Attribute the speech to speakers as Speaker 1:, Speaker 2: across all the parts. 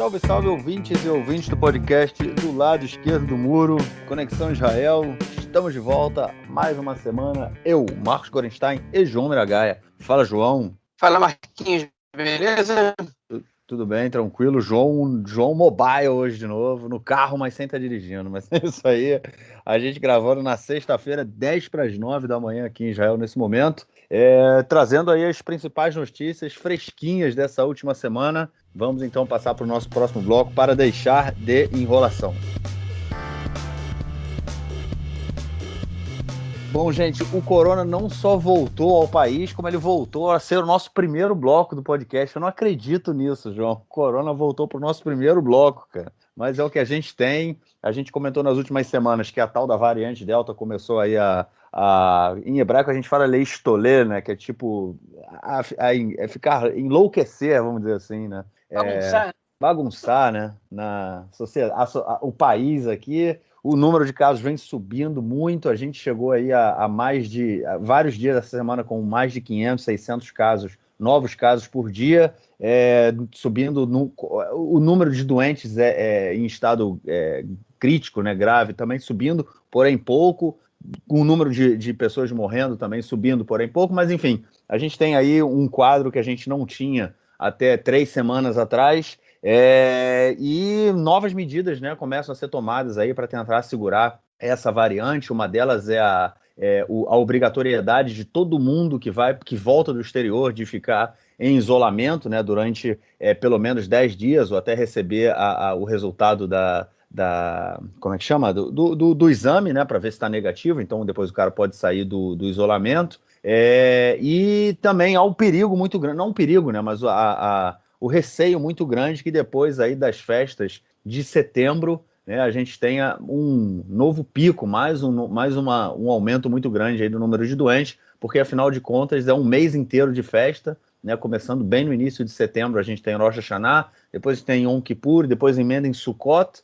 Speaker 1: Salve, salve, ouvintes e ouvintes do podcast do lado esquerdo do muro, Conexão Israel. Estamos de volta, mais uma semana. Eu, Marcos Gorenstein e João Miragaia. Fala, João.
Speaker 2: Fala, Marquinhos, beleza?
Speaker 1: Tudo bem, tranquilo. João Mobile hoje de novo, no carro, mas sem estar dirigindo. Mas é isso aí. A gente gravando na sexta-feira, 10 para as 9 da manhã aqui em Israel, nesse momento. Trazendo aí as principais notícias fresquinhas dessa última semana. Vamos então passar para o nosso próximo bloco para deixar de enrolação. Bom, gente, o Corona não só voltou ao país, como ele voltou a ser o nosso primeiro bloco do podcast. Eu não acredito nisso, João. O Corona voltou para o nosso primeiro bloco, cara. Mas é o que a gente tem. A gente comentou nas últimas semanas que a tal da variante Delta começou aí em hebraico a gente fala leistolê, né? Que é tipo ficar enlouquecer, vamos dizer assim, né? Bagunçar, né? Na sociedade, o país aqui. O número de casos vem subindo muito. A gente chegou aí a vários dias dessa semana com mais de 500, 600 casos, novos casos por dia, subindo o número de doentes em estado crítico, né, grave, também subindo, porém pouco. O número de pessoas morrendo também subindo, porém pouco. Mas, enfim, a gente tem aí um quadro que a gente não tinha até 3 semanas atrás. E novas medidas, né, começam a ser tomadas aí para tentar segurar essa variante. Uma delas é a obrigatoriedade de todo mundo que volta do exterior de ficar em isolamento, né, durante pelo menos 10 dias ou até receber o resultado como é que chama? Do exame, né, para ver se está negativo. Então depois o cara pode sair do isolamento. E também há um perigo muito grande, não um perigo, né, mas o receio muito grande que depois aí das festas de setembro, né, a gente tenha um novo pico, mais um aumento muito grande aí do número de doentes, porque afinal de contas é um mês inteiro de festa, né, começando bem no início de setembro a gente tem Rosh Hashanah, depois tem Yom Kippur, depois emenda em Sukkot,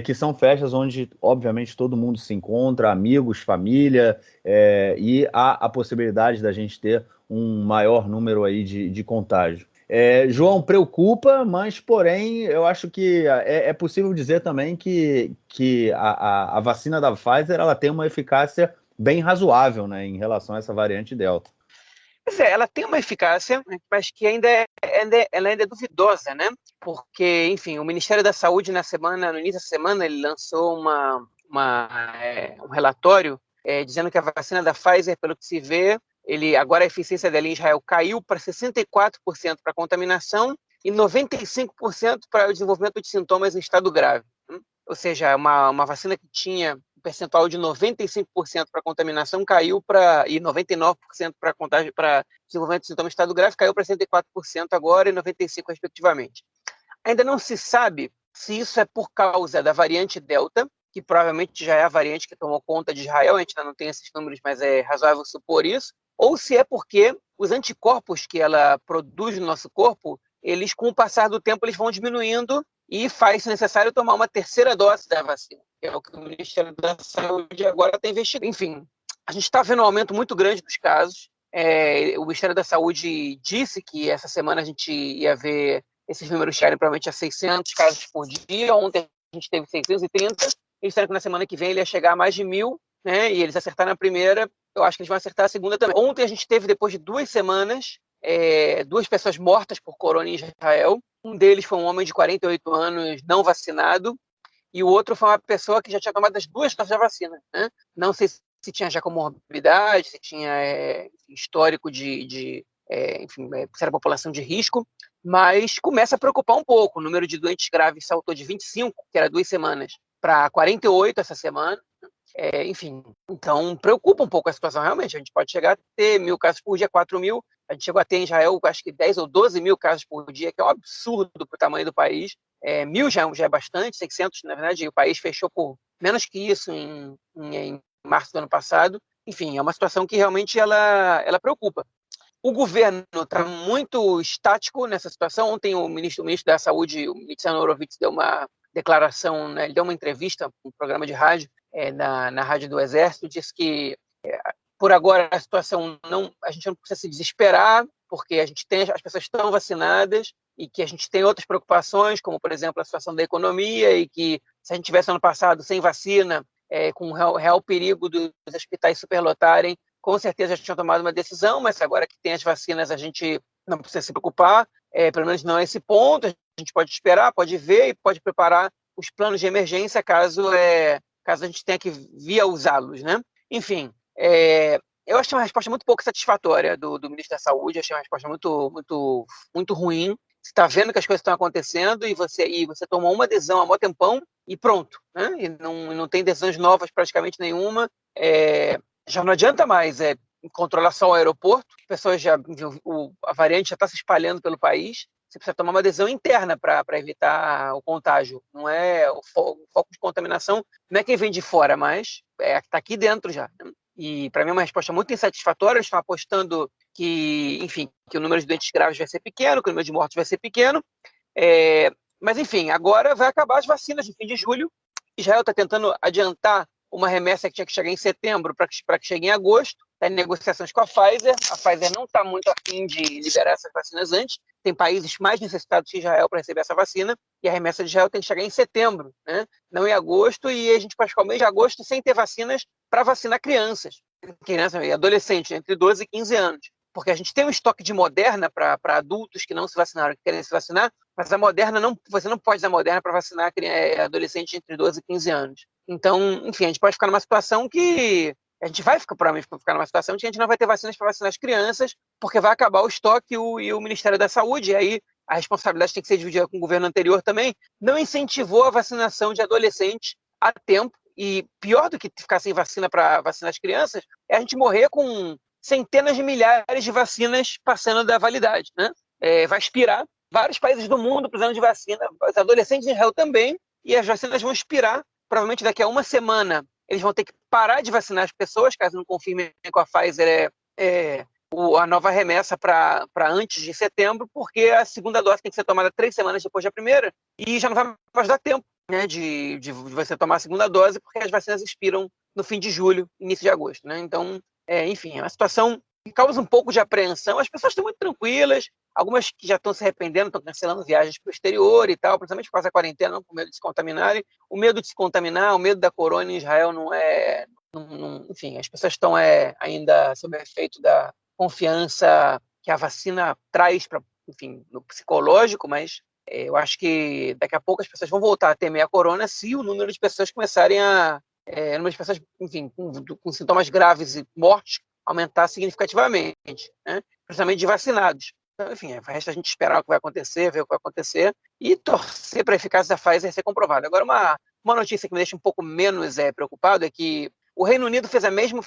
Speaker 1: que são festas onde, obviamente, todo mundo se encontra, amigos, família, e há a possibilidade da gente ter um maior número aí de contágio. João, preocupa, mas, porém, eu acho que é possível dizer também que a vacina da Pfizer ela tem uma eficácia bem razoável, né, em relação a essa variante Delta.
Speaker 2: Pois ela tem uma eficácia, mas que ela ainda é duvidosa, né? Porque, enfim, o Ministério da Saúde, no início da semana, ele lançou um relatório dizendo que a vacina da Pfizer, pelo que se vê, agora a eficiência dela em Israel caiu para 64% para contaminação e 95% para o desenvolvimento de sintomas em estado grave. Ou seja, uma vacina que tinha um percentual de 95% para contaminação caiu e 99% para desenvolvimento de sintomas em estado grave caiu para 64% agora e 95% respectivamente. Ainda não se sabe se isso é por causa da variante Delta, que provavelmente já é a variante que tomou conta de Israel, a gente ainda não tem esses números, mas é razoável supor isso, ou se é porque os anticorpos que ela produz no nosso corpo, eles, com o passar do tempo, eles vão diminuindo e faz-se necessário tomar uma terceira dose da vacina, que é o que o Ministério da Saúde agora está investigando. Enfim, a gente está vendo um aumento muito grande dos casos. O Ministério da Saúde disse que essa semana a gente ia ver esses números chegarem provavelmente a 600 casos por dia. Ontem a gente teve 630. Eles disseram que na semana que vem ele ia chegar a mais de 1.000, né? E eles acertaram a primeira, eu acho que eles vão acertar a segunda também. Ontem a gente teve, depois de 2 semanas, 2 pessoas mortas por corona em Israel. Um deles foi um homem de 48 anos não vacinado, e o outro foi uma pessoa que já tinha tomado as 2 doses da vacina, né? Não sei se tinha já comorbidade, se tinha histórico enfim, se era população de risco, mas começa a preocupar um pouco. O número de doentes graves saltou de 25, que era 2 semanas, para 48 essa semana. Enfim, então preocupa um pouco a situação realmente. A gente pode chegar a ter 1.000 casos por dia, 4.000. A gente chegou a ter em Israel, acho que 10 ou 12 mil casos por dia, que é um absurdo para o tamanho do país. 1.000 já é bastante, 600 na verdade, e o país fechou por menos que isso em março do ano passado. Enfim, é uma situação que realmente ela preocupa. O governo está muito estático nessa situação. Ontem o ministro da Saúde, o Nitzan Horowitz, deu uma declaração, né, ele deu uma entrevista no programa de rádio, na Rádio do Exército, disse que por agora a situação a gente não precisa se desesperar, porque as pessoas estão vacinadas, e que a gente tem outras preocupações, como, por exemplo, a situação da economia, e que se a gente tivesse ano passado sem vacina, com o real perigo dos hospitais superlotarem, com certeza já tinham tomado uma decisão, mas agora que tem as vacinas, a gente não precisa se preocupar, pelo menos não a esse ponto, a gente pode esperar, pode ver e pode preparar os planos de emergência caso a gente tenha que vir a usá-los, né? Enfim, eu achei uma resposta muito pouco satisfatória do ministro da Saúde, achei uma resposta muito, muito, muito ruim. Você está vendo que as coisas estão acontecendo e você tomou uma decisão há mó tempão e pronto, né? E não tem decisões novas praticamente nenhuma. Já não adianta mais controlar só o aeroporto, as pessoas a variante já está se espalhando pelo país. Você precisa tomar uma decisão interna para evitar o contágio. Não é o foco de contaminação, não é quem vem de fora, mas está aqui dentro já, né? E para mim é uma resposta muito insatisfatória. Eles estão apostando que, enfim, que o número de doentes graves vai ser pequeno, que o número de mortos vai ser pequeno. Mas, enfim, agora vai acabar as vacinas no fim de julho. Israel está tentando adiantar uma remessa que tinha que chegar em setembro para que chegue em agosto. Está em negociações com a Pfizer. A Pfizer não está muito afim de liberar essas vacinas antes. Tem países mais necessitados que Israel para receber essa vacina. E a remessa de Israel tem que chegar em setembro, né? Não em agosto. E a gente pode ficar o mês de agosto sem ter vacinas para vacinar crianças e adolescentes entre 12 e 15 anos. Porque a gente tem um estoque de Moderna para adultos que não se vacinaram, que querem se vacinar, mas a Moderna você não pode usar Moderna para vacinar adolescentes entre 12 e 15 anos. Então, enfim, a gente pode ficar numa situação que a gente vai provavelmente ficar numa situação que a gente não vai ter vacinas para vacinar as crianças, porque vai acabar o estoque e o Ministério da Saúde, e aí a responsabilidade tem que ser dividida com o governo anterior também, não incentivou a vacinação de adolescentes a tempo. E pior do que ficar sem vacina para vacinar as crianças é a gente morrer com centenas de milhares de vacinas passando da validade, né? Vai expirar. Vários países do mundo precisando de vacina, os adolescentes em Israel também, e as vacinas vão expirar. Provavelmente daqui a uma semana eles vão ter que parar de vacinar as pessoas, caso não confirmem com a Pfizer a nova remessa para antes de setembro, porque a segunda dose tem que ser tomada 3 semanas depois da primeira, e já não vai mais dar tempo, né, de você tomar a segunda dose, porque as vacinas expiram no fim de julho, início de agosto, né? Então, enfim, é uma situação que causa um pouco de apreensão. As pessoas estão muito tranquilas, algumas que já estão se arrependendo, estão cancelando viagens para o exterior e tal, principalmente por causa da quarentena, não, com medo de se contaminarem. O medo de se contaminar, o medo da corona em Israel enfim, as pessoas estão ainda sob o efeito da confiança que a vacina traz para, enfim, no psicológico, mas eu acho que daqui a pouco as pessoas vão voltar a temer a corona se o número de pessoas começarem número de pessoas, enfim, com sintomas graves e mortes aumentar significativamente, né? Principalmente de vacinados. Então, enfim, resta a gente esperar o que vai acontecer, ver o que vai acontecer e torcer para a eficácia da Pfizer ser comprovada. Agora, uma notícia que me deixa um pouco menos preocupado é que o Reino Unido fez o mesmo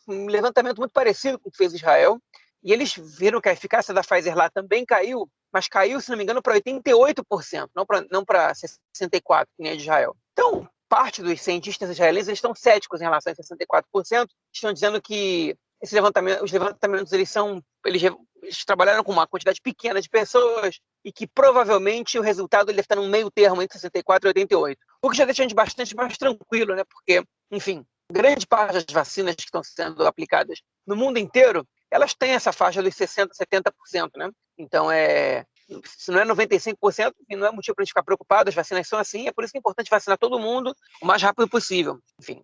Speaker 2: um levantamento muito parecido com o que fez Israel, e eles viram que a eficácia da Pfizer lá também caiu, mas caiu, se não me engano, para 88%, não para 64%, que nem a de Israel. Então, parte dos cientistas israelenses eles estão céticos em relação a 64%, estão dizendo que os levantamentos eles trabalharam com uma quantidade pequena de pessoas e que provavelmente o resultado deve estar no meio termo entre 64 e 88. O que já deixa a gente bastante mais tranquilo, né? Porque, enfim, grande parte das vacinas que estão sendo aplicadas no mundo inteiro, elas têm essa faixa dos 60%, 70%, né? Então, se não é 95%, não é motivo para a gente ficar preocupado, as vacinas são assim, é por isso que é importante vacinar todo mundo o mais rápido possível. Enfim.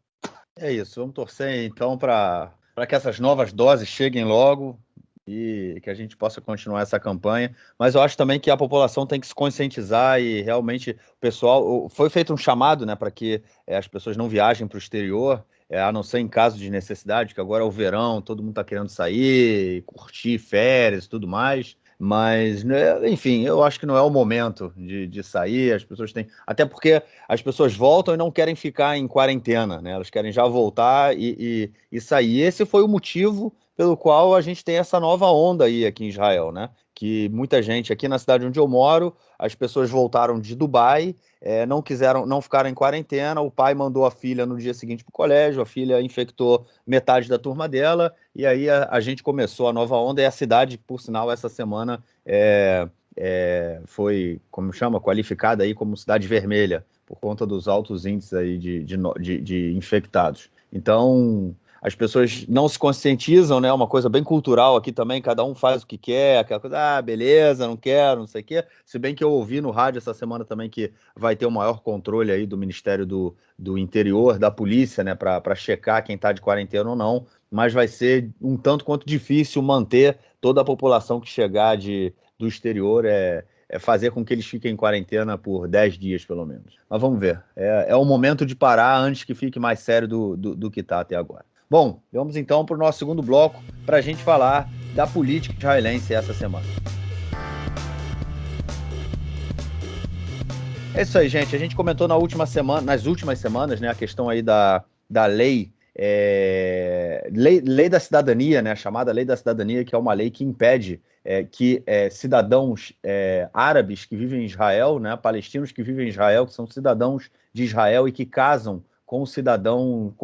Speaker 1: É isso, vamos torcer então para que essas novas doses cheguem logo e que a gente possa continuar essa campanha. Mas eu acho também que a população tem que se conscientizar e realmente o pessoal. Foi feito um chamado, né, para que as pessoas não viajem para o exterior, a não ser em caso de necessidade, que agora é o verão, todo mundo está querendo sair, curtir férias e tudo mais. Mas, né, enfim, eu acho que não é o momento de sair, as pessoas têm. Até porque as pessoas voltam e não querem ficar em quarentena, né? Elas querem já voltar e sair. Esse foi o motivo pelo qual a gente tem essa nova onda aí aqui em Israel, né? Que muita gente, aqui na cidade onde eu moro, as pessoas voltaram de Dubai, não ficaram em quarentena, o pai mandou a filha no dia seguinte para o colégio, a filha infectou metade da turma dela, e aí a gente começou a nova onda, e a cidade, por sinal, essa semana foi, como chama, qualificada aí como cidade vermelha, por conta dos altos índices aí de infectados. Então, as pessoas não se conscientizam, né? É uma coisa bem cultural aqui também, cada um faz o que quer, aquela coisa, beleza, não quero, não sei o quê. Se bem que eu ouvi no rádio essa semana também que vai ter o maior controle aí do Ministério do Interior, da polícia, né, para checar quem está de quarentena ou não, mas vai ser um tanto quanto difícil manter toda a população que chegar do exterior, fazer com que eles fiquem em quarentena por 10 dias, pelo menos. Mas vamos ver. É o momento de parar antes que fique mais sério do que está até agora. Bom, vamos então para o nosso segundo bloco para a gente falar da política israelense essa semana. É isso aí, gente. A gente comentou nas últimas semanas, né, a questão aí da lei, lei da cidadania, né, a chamada lei da cidadania, que é uma lei que impede que cidadãos árabes que vivem em Israel, né, palestinos que vivem em Israel, que são cidadãos de Israel e que casam com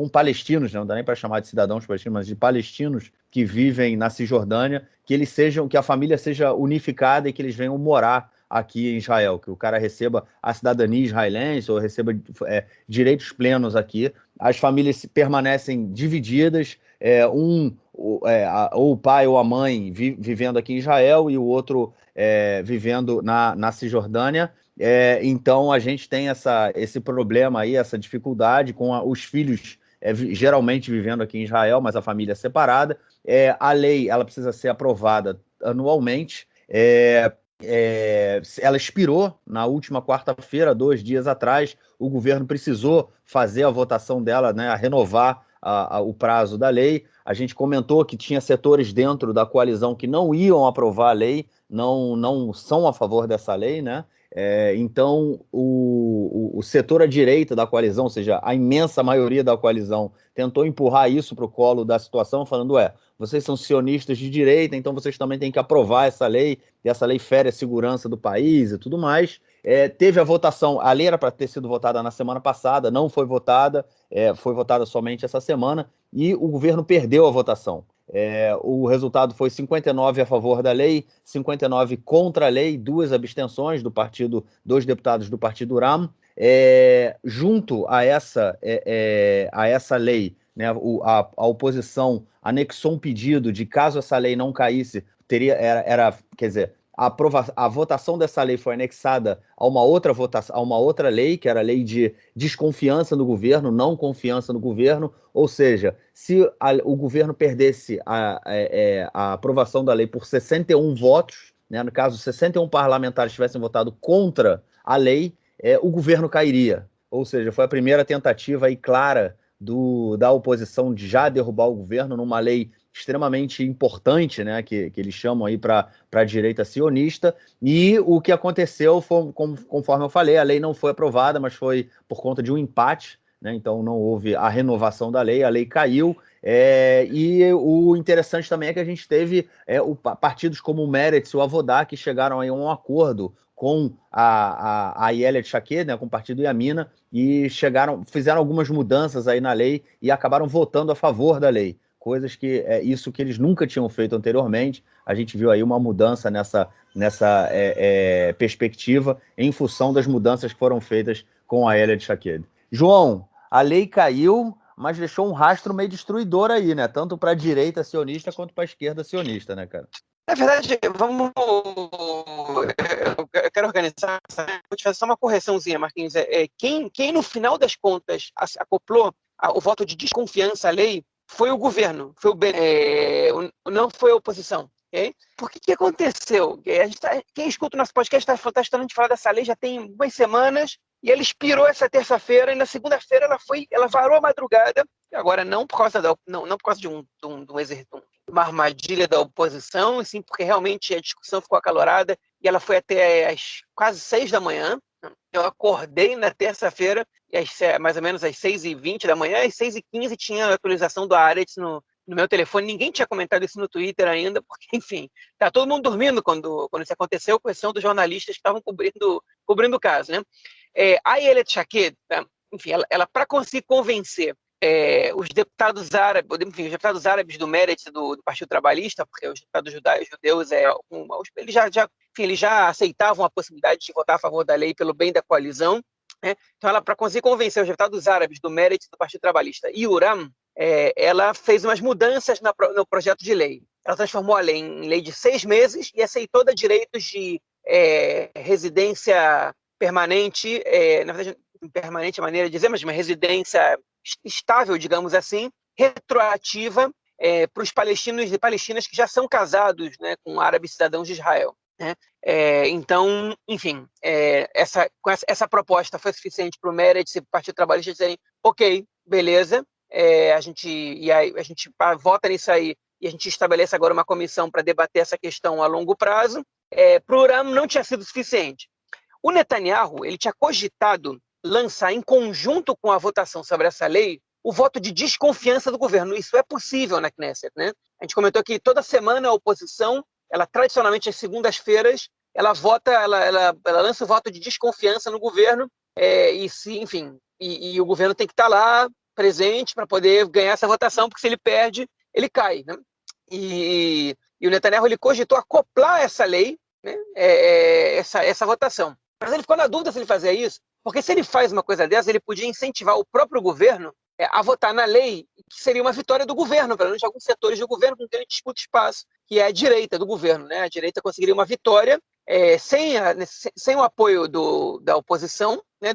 Speaker 1: palestinos, né, não dá nem para chamar de cidadãos palestinos, mas de palestinos que vivem na Cisjordânia, que a família seja unificada e que eles venham morar aqui em Israel, que o cara receba a cidadania israelense ou receba direitos plenos aqui. As famílias permanecem divididas, ou o pai ou a mãe vivendo aqui em Israel e o outro vivendo na Cisjordânia. Então a gente tem esse problema aí, essa dificuldade com os filhos geralmente vivendo aqui em Israel, mas a família é separada. A lei ela precisa ser aprovada anualmente. Ela expirou na última quarta-feira, 2 dias atrás. O governo precisou fazer a votação dela, né, a renovar o prazo da lei. A gente comentou que tinha setores dentro da coalizão que não iam aprovar a lei, não são a favor dessa lei, né? Então, o setor à direita da coalizão, ou seja, a imensa maioria da coalizão, tentou empurrar isso para o colo da situação, falando, vocês são sionistas de direita, então vocês também têm que aprovar essa lei, e essa lei fere a segurança do país e tudo mais. Teve a votação, a lei era para ter sido votada na semana passada, não foi votada, foi votada somente essa semana, e o governo perdeu a votação. O resultado foi 59 a favor da lei, 59 contra a lei, 2 abstenções dos deputados do partido RAM. Junto a essa lei, né, a oposição anexou um pedido de caso essa lei não caísse, quer dizer, a votação dessa lei foi anexada a uma outra lei, que era a lei de desconfiança no governo, não confiança no governo, ou seja, se o governo perdesse a aprovação da lei por 61 votos, né, no caso, 61 parlamentares tivessem votado contra a lei, o governo cairia. Ou seja, foi a primeira tentativa aí clara da oposição de já derrubar o governo numa lei extremamente importante, né, que eles chamam aí para a direita sionista, e o que aconteceu foi, conforme eu falei, a lei não foi aprovada, mas foi por conta de um empate, né, então não houve a renovação da lei, a lei caiu, e o interessante também é que a gente teve partidos como o Meretz e o Avodá que chegaram aí a um acordo com a Ayelet Shaked, né, com o partido Yamina, e fizeram algumas mudanças aí na lei e acabaram votando a favor da lei. Coisas isso que eles nunca tinham feito anteriormente. A gente viu aí uma mudança nessa perspectiva em função das mudanças que foram feitas com a Ayelet Shaked. João, a lei caiu, mas deixou um rastro meio destruidor aí, né? Tanto para a direita sionista quanto para a esquerda sionista, né, cara?
Speaker 2: Na verdade, eu quero organizar, vou te fazer só uma correçãozinha, Marquinhos. Quem no final das contas acoplou o voto de desconfiança à lei foi o governo, não foi a oposição. Okay? Por que aconteceu? Quem escuta o nosso podcast está estando de falar dessa lei já tem 2 semanas, e ela expirou essa terça-feira, e na segunda-feira ela varou a madrugada, agora não por causa de uma armadilha da oposição, e sim porque realmente a discussão ficou acalorada, e ela foi até quase 6 da manhã. Eu acordei na terça-feira, mais ou menos às 6h20 da manhã, às 6h15 tinha a atualização do Haaretz no meu telefone. Ninguém tinha comentado isso no Twitter ainda, porque, enfim, tá todo mundo dormindo quando isso aconteceu, com exceção dos jornalistas que estavam cobrindo o caso, né? A Ayelet Shaked, enfim, ela para conseguir convencer os deputados árabes do Meretz do Partido Trabalhista, porque os deputados judeus eles já aceitavam a possibilidade de votar a favor da lei pelo bem da coalizão, né? Então, para conseguir convencer os deputados árabes do Meretz do Partido Trabalhista e o RAM ela fez umas mudanças no projeto de lei. Ela transformou a lei em lei de 6 meses e aceitou dar direitos de residência permanente, na verdade, permanente é a maneira de dizer, mas uma residência estável, digamos assim, retroativa para os palestinos e palestinas que já são casados, né, com árabes cidadãos de Israel. Né? Então, enfim, essa proposta foi suficiente para o Meretz e para o Partido Trabalhista dizerem, ok, beleza, a gente vota nisso aí e a gente estabelece agora uma comissão para debater essa questão a longo prazo. Para o Uram não tinha sido suficiente. O Netanyahu ele tinha cogitado lançar em conjunto com a votação sobre essa lei o voto de desconfiança do governo. Isso é possível na Knesset, né? A gente comentou que toda semana a oposição, ela tradicionalmente às segundas-feiras, ela lança o voto de desconfiança no governo e o governo tem que estar lá presente para poder ganhar essa votação, porque se ele perde, ele cai, né? E o Netanyahu ele cogitou acoplar essa lei, né? essa votação. Mas ele ficou na dúvida se ele fazia isso, porque se ele faz uma coisa dessa, ele podia incentivar o próprio governo a votar na lei, que seria uma vitória do governo, pelo menos de alguns setores do governo com quem ele disputa espaço, que é a direita do governo. Né? A direita conseguiria uma vitória sem o apoio da oposição, né?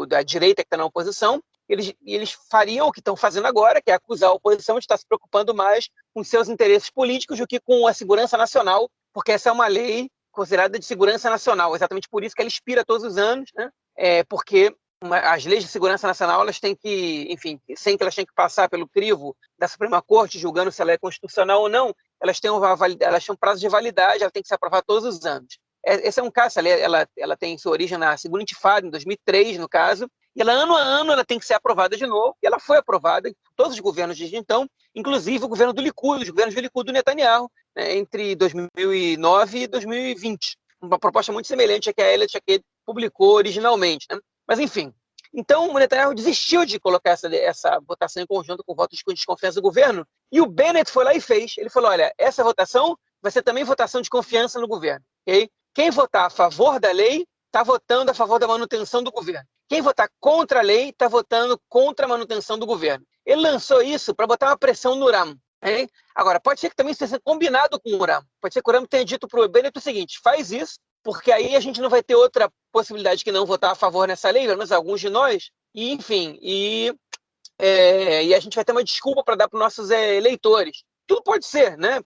Speaker 2: Da direita que está na oposição. Eles fariam o que estão fazendo agora, que é acusar a oposição de estar se preocupando mais com seus interesses políticos do que com a segurança nacional, porque essa é uma lei considerada de segurança nacional, exatamente por isso que ela expira todos os anos, né? Porque as leis de segurança nacional, elas têm que, enfim, sem que elas tenham que passar pelo crivo da Suprema Corte, julgando se ela é constitucional ou não, elas têm um prazo de validade, ela tem que ser aprovada todos os anos. Esse é um caso, ela tem sua origem na segunda intifada, em 2003, no caso, e ela, ano a ano, ela tem que ser aprovada de novo, e ela foi aprovada em todos os governos desde então, inclusive o governo do Likud, os governos do Likud do Netanyahu, né, entre 2009 e 2020. Uma proposta muito semelhante à que a Ayelet Shaked publicou originalmente. Né? Mas, enfim, então o Netanyahu desistiu de colocar essa votação em conjunto com votos de desconfiança do governo, e o Bennett foi lá e fez. Ele falou, olha, essa votação vai ser também votação de confiança no governo. Okay? Quem votar a favor da lei está votando a favor da manutenção do governo. Quem votar contra a lei está votando contra a manutenção do governo. Ele lançou isso para botar uma pressão no Uram. Okay? Agora, pode ser que também seja combinado com o Uram. Pode ser que o Uram tenha dito para o Bennett o seguinte, faz isso, porque aí a gente não vai ter outra possibilidade que não votar a favor nessa lei, pelo menos alguns de nós, e enfim, e a gente vai ter uma desculpa para dar para os nossos eleitores. Tudo pode ser, né?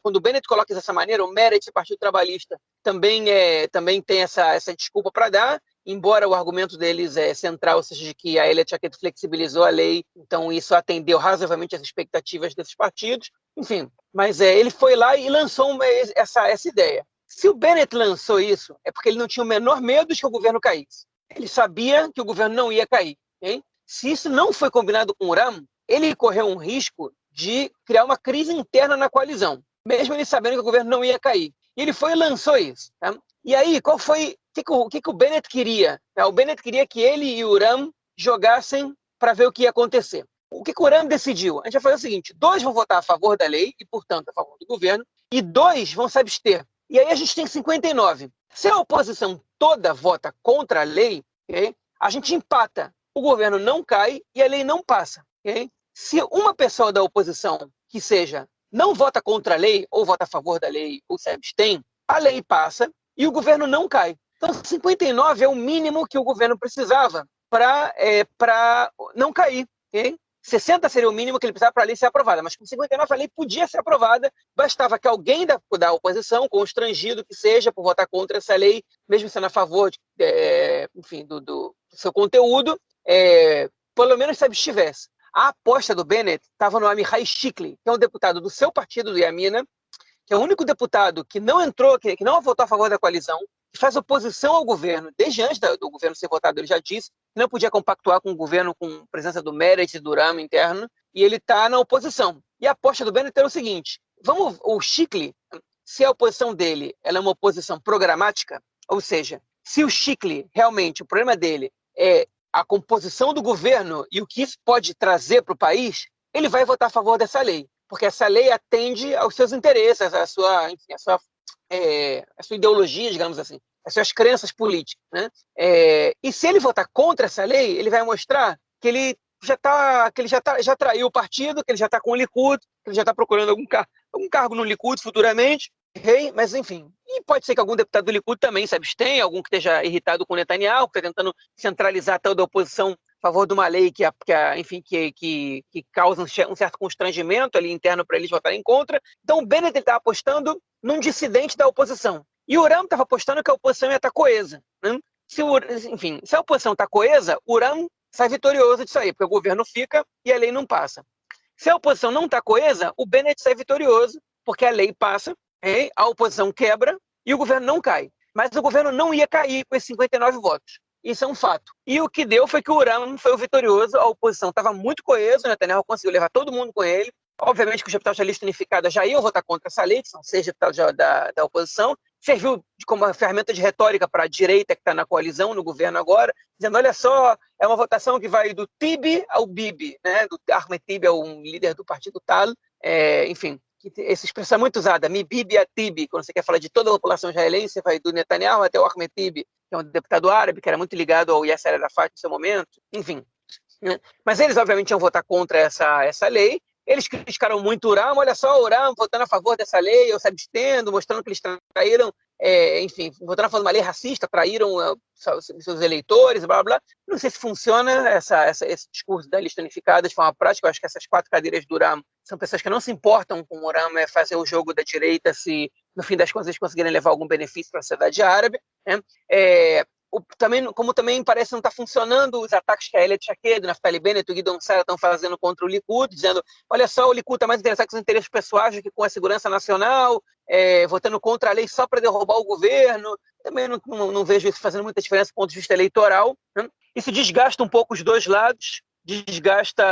Speaker 2: Quando o Bennett coloca dessa maneira, o Meretz, Partido Trabalhista, também tem essa desculpa para dar, embora o argumento deles central seja de que a Ayelet Shaked flexibilizou a lei, então isso atendeu razoavelmente as expectativas desses partidos. Enfim, mas ele foi lá e lançou essa ideia. Se o Bennett lançou isso, é porque ele não tinha o menor medo de que o governo caísse. Ele sabia que o governo não ia cair. Okay? Se isso não foi combinado com o Uram, ele correu um risco de criar uma crise interna na coalizão, mesmo ele sabendo que o governo não ia cair. E ele foi e lançou isso. Tá? E aí, o que o Bennett queria? O Bennett queria que ele e o Uram jogassem para ver o que ia acontecer. O que o Uram decidiu? A gente vai fazer o seguinte, 2 vão votar a favor da lei e, portanto, a favor do governo, e 2 vão se abster. E aí a gente tem 59. Se a oposição toda vota contra a lei, okay, a gente empata. O governo não cai e a lei não passa. Okay? Se uma pessoa da oposição, que seja, não vota contra a lei, ou vota a favor da lei, ou se abstém, a lei passa e o governo não cai. Então, 59 é o mínimo que o governo precisava para não cair. Okay? 60 seria o mínimo que ele precisava para a lei ser aprovada, mas com 59 a lei podia ser aprovada, bastava que alguém da oposição, constrangido que seja por votar contra essa lei, mesmo sendo a favor do seu conteúdo, pelo menos se abstivesse. A aposta do Bennett estava no Amihai Shikli, que é um deputado do seu partido, do Yamina, que é o único deputado que não entrou, que não votou a favor da coalizão, que faz oposição ao governo, desde antes do governo ser votado, ele já disse que não podia compactuar com o governo com a presença do Meretz e do Uram interno, e ele está na oposição. E a aposta do Bennett era o seguinte, o Shikli, se a oposição dele ela é uma oposição programática, ou seja, se o Shikli, realmente, o problema dele é a composição do governo e o que isso pode trazer para o país, ele vai votar a favor dessa lei, porque essa lei atende aos seus interesses, a sua ideologia, digamos assim, as suas crenças políticas. Né? E se ele votar contra essa lei, ele vai mostrar que ele que ele já traiu o partido, que ele já está com o Likud, que ele já está procurando algum cargo no Likud futuramente, mas enfim. E pode ser que algum deputado do Likud também se abstenha, algum que esteja irritado com o Netanyahu, que está tentando centralizar toda a oposição a favor de uma lei que causa um certo constrangimento ali interno para eles votarem contra. Então o Bennett está apostando num dissidente da oposição. E o Uram estava apostando que a oposição ia estar coesa. Né? Se a oposição está coesa, o Uram sai vitorioso disso aí, porque o governo fica e a lei não passa. Se a oposição não está coesa, o Bennett sai vitorioso, porque a lei passa, a oposição quebra e o governo não cai. Mas o governo não ia cair com esses 59 votos. Isso é um fato. E o que deu foi que o Uram foi o vitorioso, a oposição estava muito coesa, o Netanyahu conseguiu levar todo mundo com ele. Obviamente que os deputados da lista unificada já iam votar contra essa lei, que são 6 deputados da oposição. Serviu como uma ferramenta de retórica para a direita que está na coalizão, no governo agora, dizendo, olha só, é uma votação que vai do Tibi ao Bibi, né? Do Ahmed Tibi ao líder do partido Tal, enfim, essa expressão é muito usada, Mi Bibi a Tibi, quando você quer falar de toda a população israelense, vai do Netanyahu até o Ahmed Tibi, que é um deputado árabe, que era muito ligado ao Yasser Arafat no seu momento, enfim. Né? Mas eles, obviamente, iam votar contra essa lei. Eles criticaram muito o Uram, olha só, o Uram votando a favor dessa lei, ou se abstendo, mostrando que eles traíram, enfim, votando a favor de uma lei racista, traíram seus eleitores, blá, blá. Não sei se funciona esse discurso da lista unificada de forma prática. Eu acho que essas 4 cadeiras do Uram são pessoas que não se importam com o Uram, fazer o jogo da direita se, no fim das contas, eles conseguirem levar algum benefício para a sociedade árabe. Né? Como também parece não estar funcionando os ataques que a Ayelet Shaked, Naftali Bennett e o Guidon Sara estão fazendo contra o Likud, dizendo, olha só, o Likud está mais interessado com os interesses pessoais do que com a segurança nacional, votando contra a lei só para derrubar o governo. Também não vejo isso fazendo muita diferença do ponto de vista eleitoral. Né? Isso desgasta um pouco os dois lados, desgasta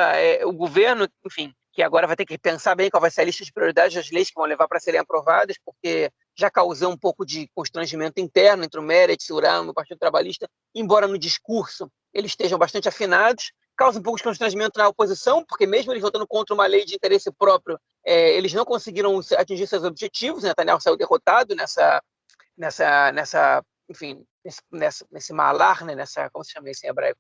Speaker 2: o governo, enfim, que agora vai ter que pensar bem qual vai ser a lista de prioridades das leis que vão levar para serem aprovadas, porque já causou um pouco de constrangimento interno entre o Meretz, o Uram e o Partido Trabalhista, embora no discurso eles estejam bastante afinados, causa um pouco de constrangimento na oposição, porque mesmo eles votando contra uma lei de interesse próprio, eles não conseguiram atingir seus objetivos. Netanyahu saiu derrotado nesse malar, né? Como se chama isso em hebraico?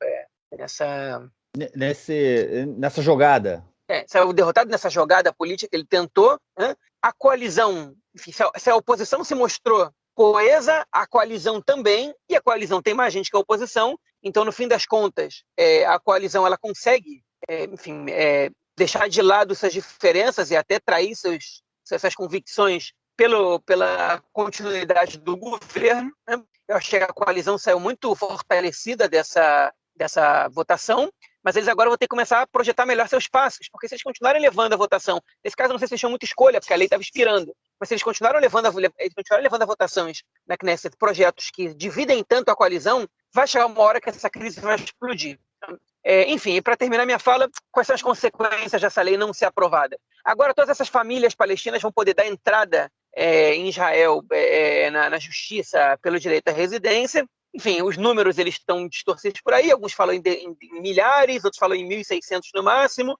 Speaker 1: Nessa jogada.
Speaker 2: Saiu derrotado nessa jogada política que ele tentou. Né? A coalizão, enfim, se a oposição se mostrou coesa, a coalizão também, e a coalizão tem mais gente que a oposição, então, no fim das contas, a coalizão ela consegue, deixar de lado suas diferenças e até trair suas convicções pela continuidade do governo. Né? Eu achei que a coalizão saiu muito fortalecida dessa votação, mas eles agora vão ter que começar a projetar melhor seus passos, porque se eles continuarem levando a votação, nesse caso não sei se eles tinham muita escolha, porque a lei estava expirando, mas se eles continuarem levando a votações na Knesset, projetos que dividem tanto a coalizão, vai chegar uma hora que essa crise vai explodir. Enfim, e para terminar minha fala, quais são as consequências dessa lei não ser aprovada? Agora todas essas famílias palestinas vão poder dar entrada em Israel na justiça pelo direito à residência. Enfim, os números eles estão distorcidos por aí, alguns falam em milhares, outros falam em 1.600 no máximo.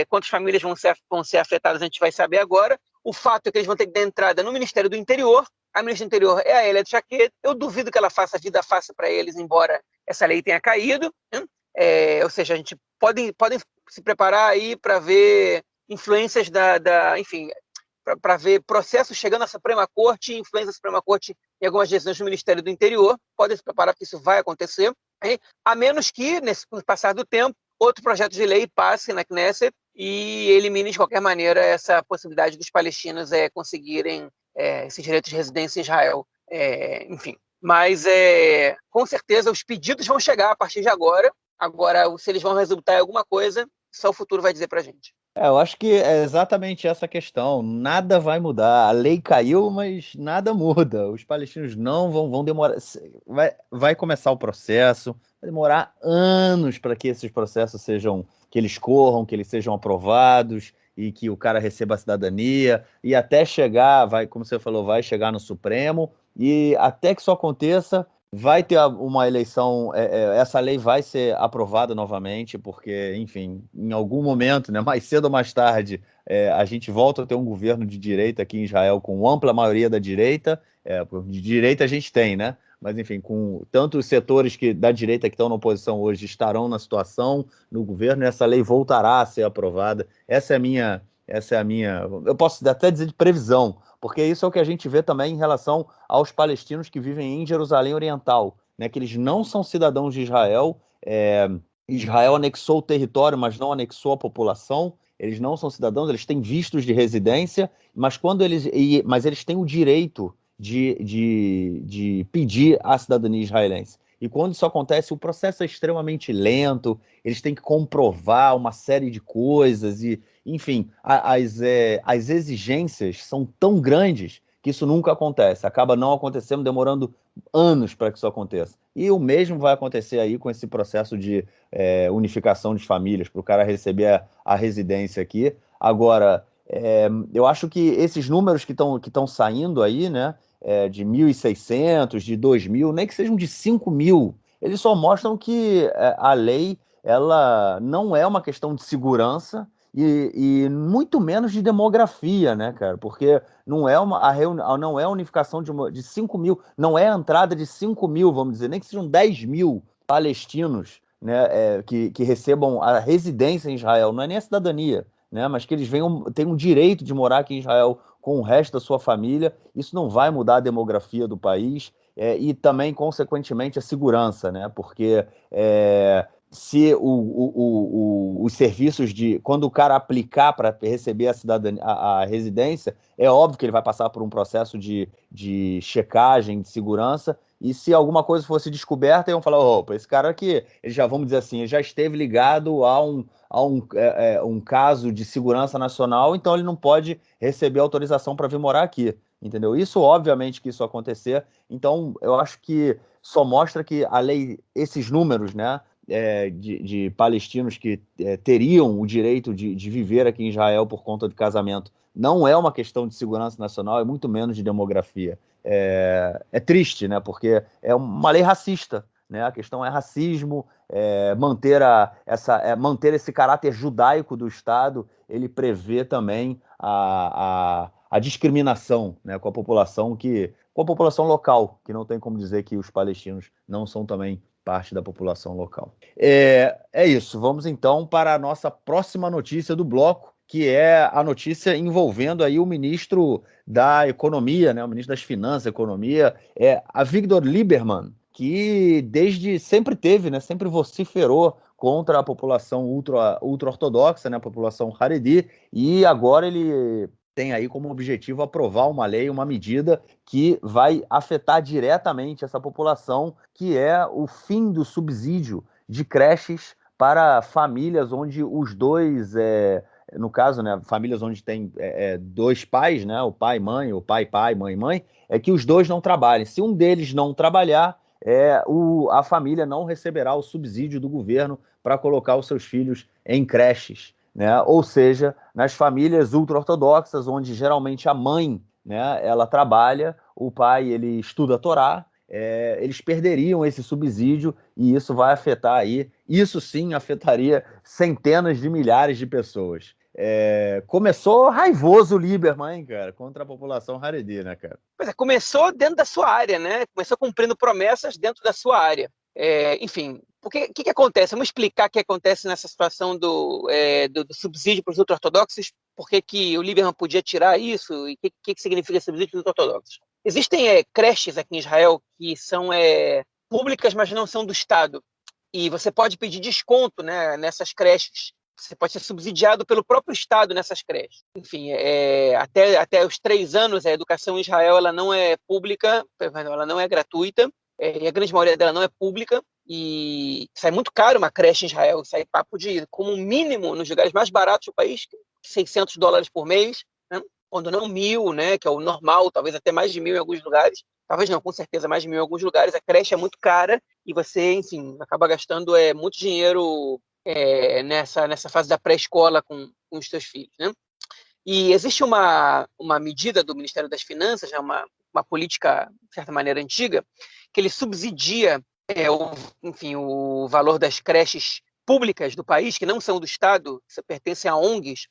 Speaker 2: Quantas famílias vão ser afetadas a gente vai saber agora. O fato é que eles vão ter que dar entrada no Ministério do Interior. A ministra do Interior é a Ayelet Shaked. Eu duvido que ela faça a vida fácil para eles, embora essa lei tenha caído. Né? Ou seja, a gente podem se preparar aí para ver influências enfim, para ver processos chegando à Suprema Corte, influência da Suprema Corte em algumas decisões do Ministério do Interior. Podem se preparar porque isso vai acontecer, a menos que, no passar do tempo, outro projeto de lei passe na Knesset e elimine de qualquer maneira essa possibilidade dos palestinos conseguirem esse direito de residência em Israel. Enfim, mas com certeza os pedidos vão chegar a partir de agora. Agora, se eles vão resultar em alguma coisa, só o futuro vai dizer para a gente.
Speaker 1: Eu acho que é exatamente essa questão. Nada vai mudar. A lei caiu, mas nada muda. Os palestinos não vão demorar. Vai começar o processo. Vai demorar anos para que esses processos que eles corram, que eles sejam aprovados e que o cara receba a cidadania. E até chegar, como você falou, vai chegar no Supremo. E até que isso aconteça, vai ter uma eleição, essa lei vai ser aprovada novamente, porque, enfim, em algum momento, né, mais cedo ou mais tarde, a gente volta a ter um governo de direita aqui em Israel com ampla maioria da direita. De direita a gente tem, né? mas enfim, com tanto os setores da direita que estão na oposição hoje estarão na situação no governo, e essa lei voltará a ser aprovada. Essa é a minha, eu posso até dizer de previsão, porque isso é o que a gente vê também em relação aos palestinos que vivem em Jerusalém Oriental, né, que eles não são cidadãos de Israel. Israel anexou o território, mas não anexou a população. Eles não são cidadãos, eles têm vistos de residência, mas eles têm o direito de pedir a cidadania israelense. E quando isso acontece, o processo é extremamente lento, eles têm que comprovar uma série de coisas, e, enfim, as exigências são tão grandes que isso nunca acontece. Acaba não acontecendo, demorando anos para que isso aconteça. E o mesmo vai acontecer aí com esse processo de unificação de famílias, para o cara receber a residência aqui. Agora, eu acho que esses números que estão saindo aí, né, de 1.600, de 2.000, nem que sejam de 5.000, eles só mostram que a lei ela não é uma questão de segurança e muito menos de demografia, né, cara? Porque não é a unificação de 5.000, não é a entrada de 5.000, vamos dizer, nem que sejam 10.000 palestinos, né, que recebam a residência em Israel, não é nem a cidadania, né, mas que eles tenham o direito de morar aqui em Israel com o resto da sua família. Isso não vai mudar a demografia do país, e também, consequentemente, a segurança, né, porque se os serviços quando o cara aplicar para receber a cidadania, a residência, é óbvio que ele vai passar por um processo de checagem, de segurança, e se alguma coisa fosse descoberta, iam falar, opa, esse cara aqui, ele já, vamos dizer assim, ele já esteve ligado a um caso de segurança nacional, então ele não pode receber autorização para vir morar aqui, entendeu? Isso, obviamente, que isso acontecer, então eu acho que só mostra que a lei, esses números, né, de palestinos que teriam o direito de viver aqui em Israel por conta de casamento, não é uma questão de segurança nacional, é muito menos de demografia. É triste, né? Porque é uma lei racista, né? A questão é racismo, manter esse caráter judaico do Estado. Ele prevê também a discriminação, né, com a população local, que não tem como dizer que os palestinos não são também parte da população local. É isso. Vamos então para a nossa próxima notícia do bloco, que é a notícia envolvendo aí o ministro da Economia, né, o ministro das Finanças e Economia, a Avigdor Lieberman, que desde sempre teve, né, sempre vociferou contra a população ultra-ortodoxa, né, a população Haredi, e agora ele tem aí como objetivo aprovar uma lei, uma medida que vai afetar diretamente essa população, que é o fim do subsídio de creches para famílias onde os dois, no caso, né, famílias onde tem dois pais, né, o pai, mãe, o pai, mãe, mãe, é que os dois não trabalhem. Se um deles não trabalhar, a família não receberá o subsídio do governo para colocar os seus filhos em creches, né? Ou seja, nas famílias ultra-ortodoxas, onde geralmente a mãe, né, ela trabalha, o pai ele estuda a Torá, eles perderiam esse subsídio, e isso vai afetar aí, isso sim afetaria centenas de milhares de pessoas. Começou raivoso o Lieberman, hein, cara, contra a população Haredi, né, cara?
Speaker 2: Pois é, começou dentro da sua área, né? Começou cumprindo promessas dentro da sua área. Enfim, o que acontece? Vamos explicar o que acontece nessa situação do subsídio para os ultra-ortodoxos, por que o Lieberman podia tirar isso e o que significa subsídio para os ultra-ortodoxos. Existem creches aqui em Israel que são públicas, mas não são do Estado. E você pode pedir desconto, né, nessas creches. Você pode ser subsidiado pelo próprio Estado nessas creches. Enfim, até os 3 anos, a educação em Israel ela não é pública, ela não é gratuita, e a grande maioria dela não é pública, e sai muito caro uma creche em Israel, sai papo de, como mínimo, nos lugares mais baratos do país, $600 por mês, né? Quando não 1.000, né, que é o normal, talvez até mais de 1.000 em alguns lugares, talvez não, com certeza mais de 1.000 em alguns lugares. A creche é muito cara e você, enfim, acaba gastando muito dinheiro nessa fase da pré-escola com os seus filhos, né? E existe uma medida do Ministério das Finanças, uma política, de certa maneira, antiga, que ele subsidia o valor das creches públicas do país, que não são do Estado, que pertencem a ONGs,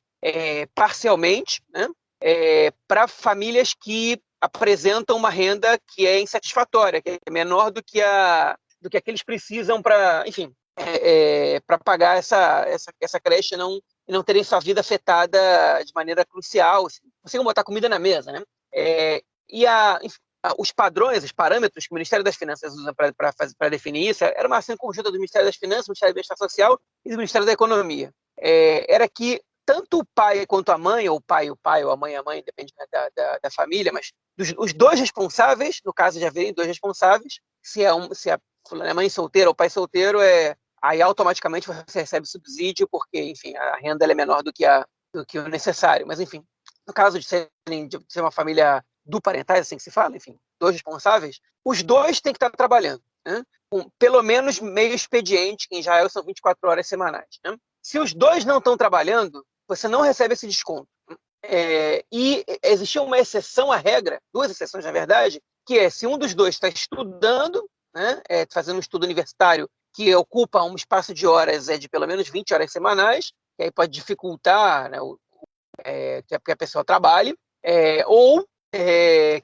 Speaker 2: parcialmente, né, para famílias que apresentam uma renda que é insatisfatória, que é menor do que a que eles precisam para, enfim, para pagar essa creche e não terem sua vida afetada de maneira crucial, assim, conseguem botar comida na mesa, né? Enfim, os padrões, os parâmetros que o Ministério das Finanças usa para definir isso era uma ação conjunta do Ministério das Finanças, do Ministério do Bem-Estar Social e do Ministério da Economia. Era que tanto o pai quanto a mãe, ou o pai, ou a mãe, depende da família, mas os dois responsáveis, no caso de haverem dois responsáveis, se a mãe solteira ou o pai solteiro, aí automaticamente você recebe subsídio, porque, enfim, a renda é menor do que o necessário. Mas, enfim, no caso de ser uma família duparentais, assim que se fala, enfim, dois responsáveis, os dois têm que estar trabalhando, né? Com pelo menos meio expediente, que em Israel são 24 horas semanais, né? Se os dois não estão trabalhando, você não recebe esse desconto. E existia uma exceção à regra, duas exceções, na verdade, que é se um dos dois está estudando, né, fazendo um estudo universitário que ocupa um espaço de horas de pelo menos 20 horas semanais, que aí pode dificultar, né, que a pessoa trabalhe, ou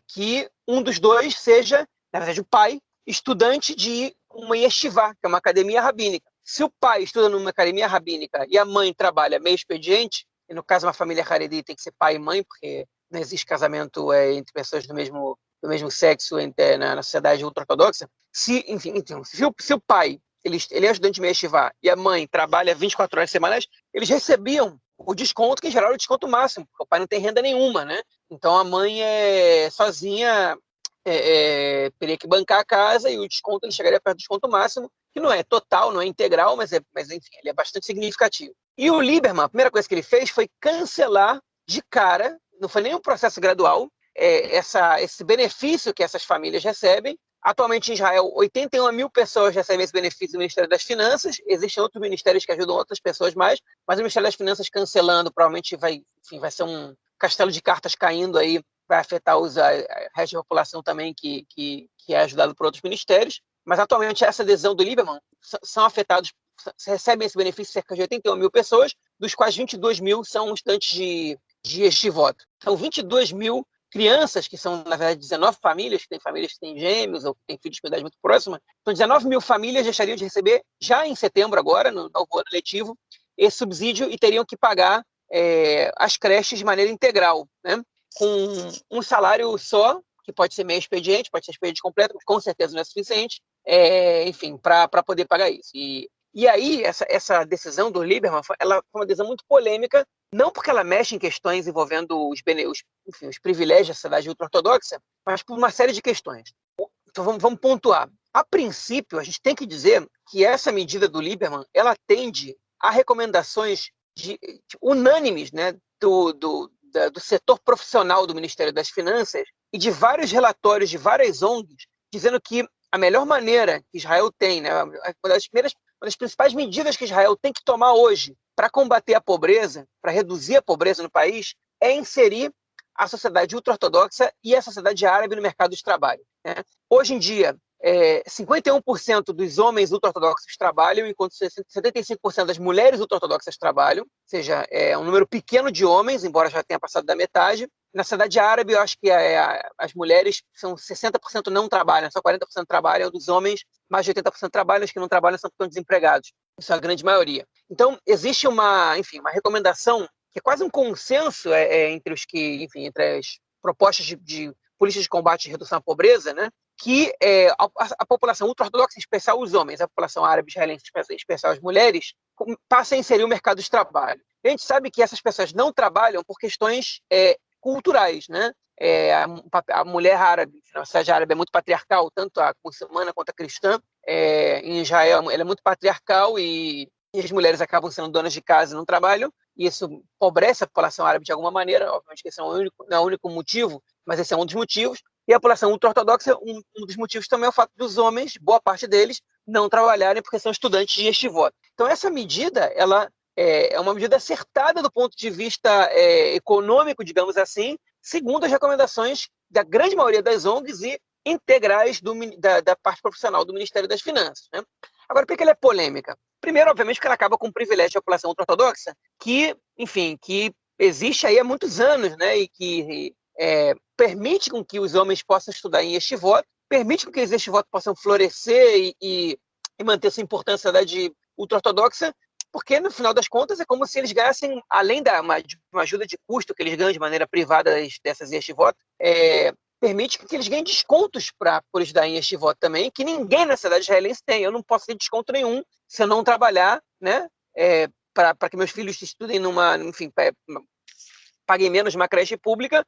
Speaker 2: que um dos dois seja, na verdade, o pai, estudante de uma yeshiva, que é uma academia rabínica. Se o pai estuda numa academia rabínica e a mãe trabalha meio expediente, e no caso uma família haredi tem que ser pai e mãe, porque não existe casamento entre pessoas do mesmo sexo na sociedade ultra-ortodoxa, se o pai ele é estudante de yeshiva e a mãe trabalha 24 horas semanais, eles recebiam o desconto, que em geral é o desconto máximo, porque o pai não tem renda nenhuma, né? Então a mãe sozinha teria que bancar a casa e o desconto ele chegaria perto do desconto máximo, que não é total, não é integral, mas enfim, ele é bastante significativo. E o Lieberman, a primeira coisa que ele fez foi cancelar de cara, não foi nem um processo gradual, esse benefício que essas famílias recebem. Atualmente em Israel, 81 mil pessoas recebem esse benefício do Ministério das Finanças. Existem outros ministérios que ajudam outras pessoas mais, mas o Ministério das Finanças cancelando provavelmente vai ser um castelo de cartas caindo aí, vai afetar o resto da população também que é ajudado por outros ministérios. Mas atualmente essa adesão do Lieberman são afetados, recebem esse benefício cerca de 81 mil pessoas, dos quais 22 mil são estudantes de yeshivot. Então 22 mil crianças, que são, na verdade, 19 famílias, que têm gêmeos ou que têm filhos de idade muito próxima, então 19 mil famílias deixariam de receber, já em setembro agora, no novo ano letivo, esse subsídio e teriam que pagar as creches de maneira integral, né? Com um salário só, que pode ser meio expediente, pode ser expediente completo, mas com certeza não é suficiente, enfim, para poder pagar isso. E aí, essa decisão do Lieberman, ela foi uma decisão muito polêmica, não porque ela mexe em questões envolvendo os privilégios da sociedade ultra-ortodoxa, mas por uma série de questões. Então, vamos pontuar. A princípio, a gente tem que dizer que essa medida do Lieberman, ela atende a recomendações unânimes, né, do setor profissional do Ministério das Finanças e de vários relatórios de várias ONGs, dizendo que a melhor maneira que Israel tem, né, uma das principais medidas que Israel tem que tomar hoje para combater a pobreza, para reduzir a pobreza no país, é inserir a sociedade ultra-ortodoxa e a sociedade árabe no mercado de trabalho, né? Hoje em dia, 51% dos homens ultra-ortodoxos trabalham, enquanto 75% das mulheres ultra-ortodoxas trabalham, ou seja, é um número pequeno de homens, embora já tenha passado da metade. Na sociedade árabe, eu acho que as mulheres são 60% não trabalham, só 40% trabalham, dos homens, mais de 80% trabalham, os que não trabalham são desempregados. Isso é a grande maioria. Então, existe uma recomendação, que é quase um consenso entre entre as propostas de políticas de combate e redução à pobreza, né? Que a população ultra-ortodoxa, em especial os homens, a população árabe israelense, em especial as mulheres, passa a inserir o mercado de trabalho. A gente sabe que essas pessoas não trabalham por questões culturais, né? A mulher árabe, a sociedade árabe é muito patriarcal, tanto a muçulmana quanto a cristã. Em Israel, ela é muito patriarcal e as mulheres acabam sendo donas de casa e não trabalham, e isso empobrece a população árabe de alguma maneira. Obviamente que esse não é o único motivo, mas esse é um dos motivos. E a população ultra-ortodoxa, um dos motivos também é o fato dos homens, boa parte deles, não trabalharem porque são estudantes de yeshivot. Então, essa medida, ela é uma medida acertada do ponto de vista econômico, digamos assim, segundo as recomendações da grande maioria das ONGs e integrais da parte profissional do Ministério das Finanças, né? Agora, por que ela é polêmica? Primeiro, obviamente, porque ela acaba com o privilégio da população ultra-ortodoxa, que existe aí há muitos anos, né? E que permite com que os homens possam estudar em yeshivot, permite com que os yeshivot possam florescer e manter sua importância da idade ultra-ortodoxa, porque, no final das contas, é como se eles ganhassem, além de uma ajuda de custo que eles ganham de maneira privada dessas yeshivot, permite que eles ganhem descontos por estudar em yeshivot também, que ninguém na cidade israelense tem. Eu não posso ter desconto nenhum se eu não trabalhar, né, para que meus filhos estudem paguem menos numa creche pública,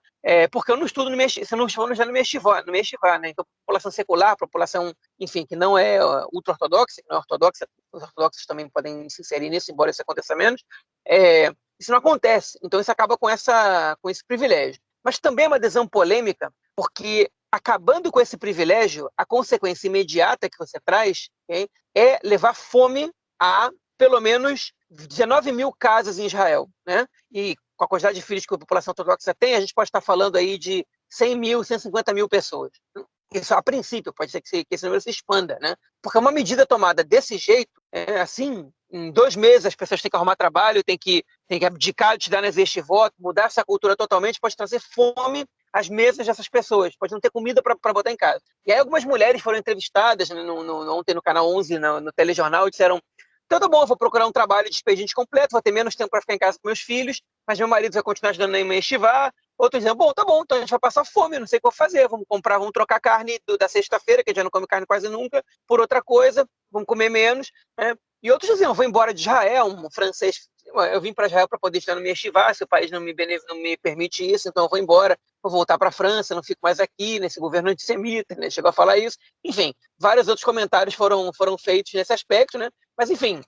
Speaker 2: porque eu não estudo se eu não estou já no Yeshivá, né? Então, população secular, população, enfim, que não é ultra-ortodoxa, que não é ortodoxa, os ortodoxos também podem se inserir nisso, embora isso aconteça menos, isso não acontece. Então, isso acaba com esse privilégio. Mas também é uma adesão polêmica, porque acabando com esse privilégio, a consequência imediata que você traz, okay, é levar fome a pelo menos 19 mil casas em Israel, né? E com a quantidade de filhos que a população ortodoxa tem, a gente pode estar falando aí de 100 mil, 150 mil pessoas. Isso, a princípio, pode ser que esse número se expanda, né? Porque uma medida tomada desse jeito, assim, em 2 meses as pessoas têm que arrumar trabalho, têm que abdicar de dar nas voto, mudar essa cultura totalmente, pode trazer fome às mesas dessas pessoas, pode não ter comida para botar em casa. E aí algumas mulheres foram entrevistadas ontem no Canal 11, no telejornal, e disseram: então tá bom, eu vou procurar um trabalho de expediente completo, vou ter menos tempo para ficar em casa com meus filhos, mas meu marido vai continuar ajudando na yeshivá. Outros dizendo: bom, tá bom, então a gente vai passar fome, não sei o que eu vou fazer, vamos trocar carne da sexta-feira, que a gente já não come carne quase nunca, por outra coisa, vamos comer menos, né? E outros diziam: vou embora de Israel, um francês, eu vim para Israel para poder estar no yeshivá, se o país não me permite isso, então eu vou embora, vou voltar para a França, não fico mais aqui, nesse governo antissemita, né? Chegou a falar isso. Enfim, vários outros comentários foram feitos nesse aspecto, né? Mas, enfim,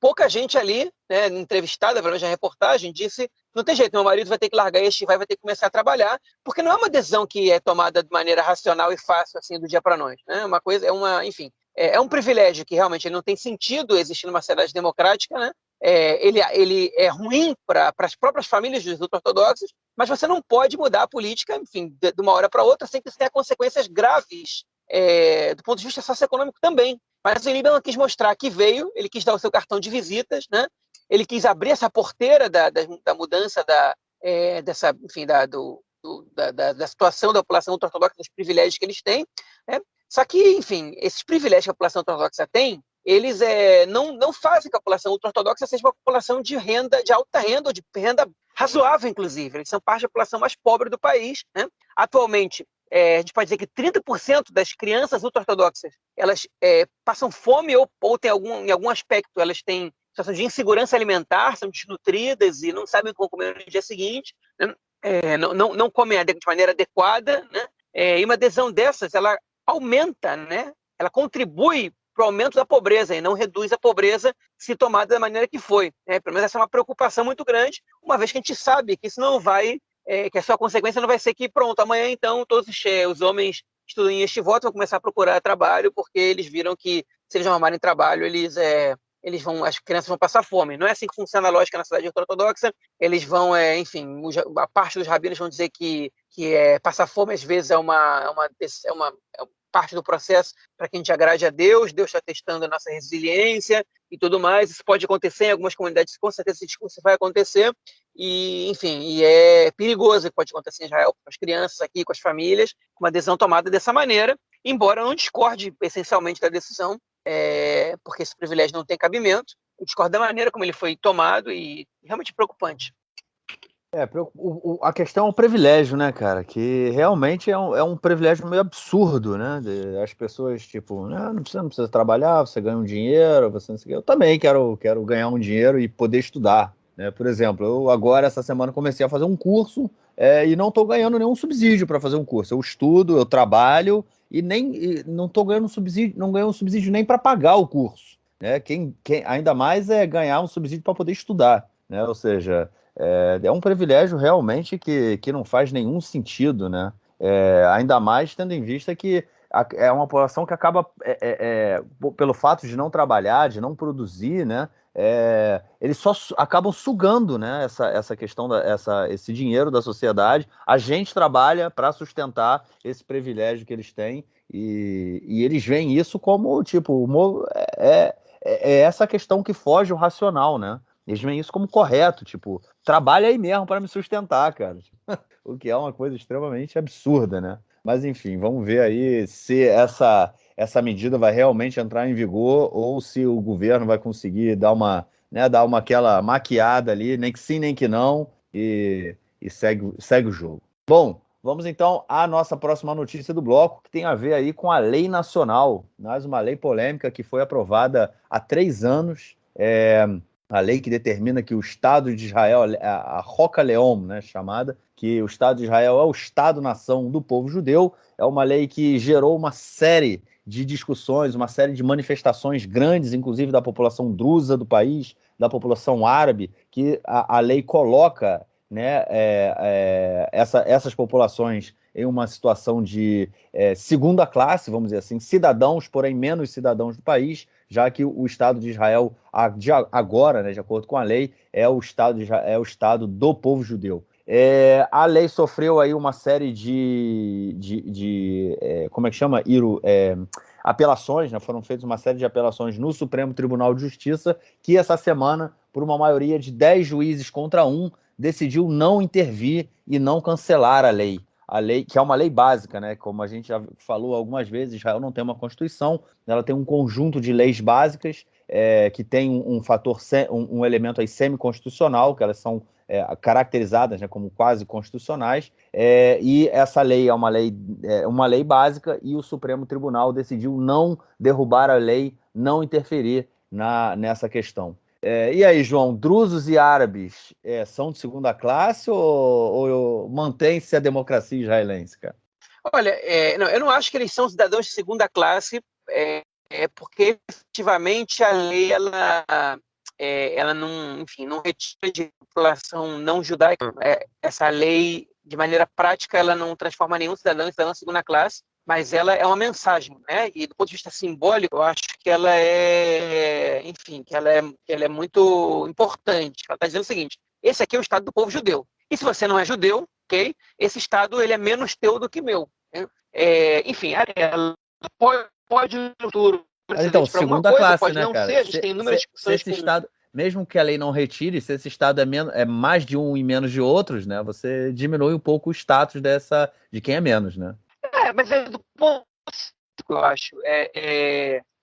Speaker 2: pouca gente ali, né, entrevistada, pelo menos na reportagem, disse: não tem jeito, meu marido vai ter que largar este vai ter que começar a trabalhar, porque não é uma decisão que é tomada de maneira racional e fácil, assim, do dia para a noite, né? Uma coisa, enfim, é um privilégio que realmente ele não tem sentido existir numa sociedade democrática, né? Ele é ruim para as próprias famílias dos ultra-ortodoxos, mas você não pode mudar a política, enfim, de uma hora para outra, sem que isso tenha consequências graves do ponto de vista socioeconômico também. Mas o Lieberman quis mostrar que veio, ele quis dar o seu cartão de visitas, né? Ele quis abrir essa porteira da mudança da situação da população ultra-ortodoxa, dos privilégios que eles têm, né? Só que, enfim, esses privilégios que a população ultra-ortodoxa tem, eles não fazem que a população ultra-ortodoxa seja uma população de alta renda, ou de renda razoável, inclusive. Eles são parte da população mais pobre do país, né? Atualmente, a gente pode dizer que 30% das crianças ultra-ortodoxas elas passam fome ou tem em algum aspecto elas têm situação de insegurança alimentar, são desnutridas e não sabem como comer no dia seguinte, né? Não comem de maneira adequada, né? E uma adesão dessas, ela aumenta, né? Ela contribui para o aumento da pobreza e não reduz a pobreza se tomada da maneira que foi, né? Pelo menos essa é uma preocupação muito grande, uma vez que a gente sabe que isso não vai que a sua consequência não vai ser que, pronto, amanhã então todos os homens estudam em yeshivot vão começar a procurar trabalho porque eles viram que se eles não arrumarem trabalho, as crianças vão passar fome. Não é assim que funciona a lógica na cidade ortodoxa. Eles vão, enfim, a parte dos rabinos vão dizer que passar fome às vezes é uma parte do processo para que a gente agrade a Deus. Deus está testando a nossa resiliência e tudo mais. Isso pode acontecer em algumas comunidades, com certeza esse discurso vai acontecer. E, enfim, é perigoso que pode acontecer em Israel com as crianças aqui, com as famílias, uma decisão tomada dessa maneira, embora eu não discorde essencialmente da decisão, porque esse privilégio não tem cabimento. Eu discordo da maneira como ele foi tomado e realmente preocupante.
Speaker 1: A questão é um privilégio, né, cara? Que realmente é um privilégio meio absurdo, né? As pessoas, tipo, não precisa trabalhar, você ganha um dinheiro, você não sei o quê. Eu também quero ganhar um dinheiro e poder estudar, né? Por exemplo, eu agora, essa semana, comecei a fazer um curso e não estou ganhando nenhum subsídio para fazer um curso. Eu estudo, eu trabalho e não estou ganhando subsídio, não ganho um subsídio nem para pagar o curso, né? Quem ainda mais é ganhar um subsídio para poder estudar, né? Ou seja, é um privilégio realmente que não faz nenhum sentido, né? Ainda mais tendo em vista que é uma população que acaba, pelo fato de não trabalhar, de não produzir, né? Eles só acabam sugando, né, essa questão, esse dinheiro da sociedade. A gente trabalha para sustentar esse privilégio que eles têm e eles veem isso como, tipo, essa questão que foge ao racional, né? Eles veem isso como correto, tipo, trabalha aí mesmo para me sustentar, cara. O que é uma coisa extremamente absurda, né? Mas enfim, vamos ver aí se essa medida vai realmente entrar em vigor ou se o governo vai conseguir dar uma aquela maquiada ali, nem que sim, nem que não, e segue o jogo. Bom, vamos então à nossa próxima notícia do bloco, que tem a ver aí com a lei nacional, mais uma lei polêmica que foi aprovada há 3 anos, a lei que determina que o Estado de Israel, a Roca Leom, né, chamada, que o Estado de Israel é o Estado-nação do povo judeu, é uma lei que gerou uma série de discussões, uma série de manifestações grandes, inclusive da população drusa do país, da população árabe, que a lei coloca, né, essas populações em uma situação de segunda classe, vamos dizer assim, cidadãos, porém menos cidadãos do país, já que o Estado de Israel, agora, né, de acordo com a lei, é o Estado do povo judeu. A lei sofreu aí uma série como é que chama? Apelações, né? Foram feitas uma série de apelações no Supremo Tribunal de Justiça, que essa semana, por uma maioria de 10 juízes contra 1, decidiu não intervir e não cancelar a lei. A lei, que é uma lei básica, né? Como a gente já falou algumas vezes, Israel não tem uma Constituição, ela tem um conjunto de leis básicas que tem um elemento aí semi-constitucional, que elas são caracterizadas, né, como quase constitucionais, e essa lei é uma lei básica, e o Supremo Tribunal decidiu não derrubar a lei, não interferir nessa questão. E aí, João, drusos e árabes são de segunda classe ou mantém-se a democracia israelense, cara?
Speaker 2: Olha, não, eu não acho que eles são cidadãos de segunda classe, porque efetivamente a lei ela não, enfim, não retira de população não judaica. Essa lei, de maneira prática, ela não transforma nenhum cidadão em cidadão de segunda classe, mas ela é uma mensagem, né? E do ponto de vista simbólico, eu acho que ela enfim, que ela é muito importante. Ela está dizendo o seguinte: esse aqui é o Estado do povo judeu. E se você não é judeu, ok? Esse Estado ele é menos teu do que meu. Né? Enfim, ela pode no futuro
Speaker 1: Então,
Speaker 2: precedente para alguma
Speaker 1: segunda
Speaker 2: coisa,
Speaker 1: classe,
Speaker 2: pode
Speaker 1: né,
Speaker 2: não
Speaker 1: cara?
Speaker 2: ser. A gente tem inúmeras
Speaker 1: Se
Speaker 2: discussões
Speaker 1: esse
Speaker 2: com
Speaker 1: estado, mesmo que a lei não retire, se esse estado é mais de um e menos de outros, né, você diminui um pouco o status de quem é menos, né?
Speaker 2: mas do ponto eu acho.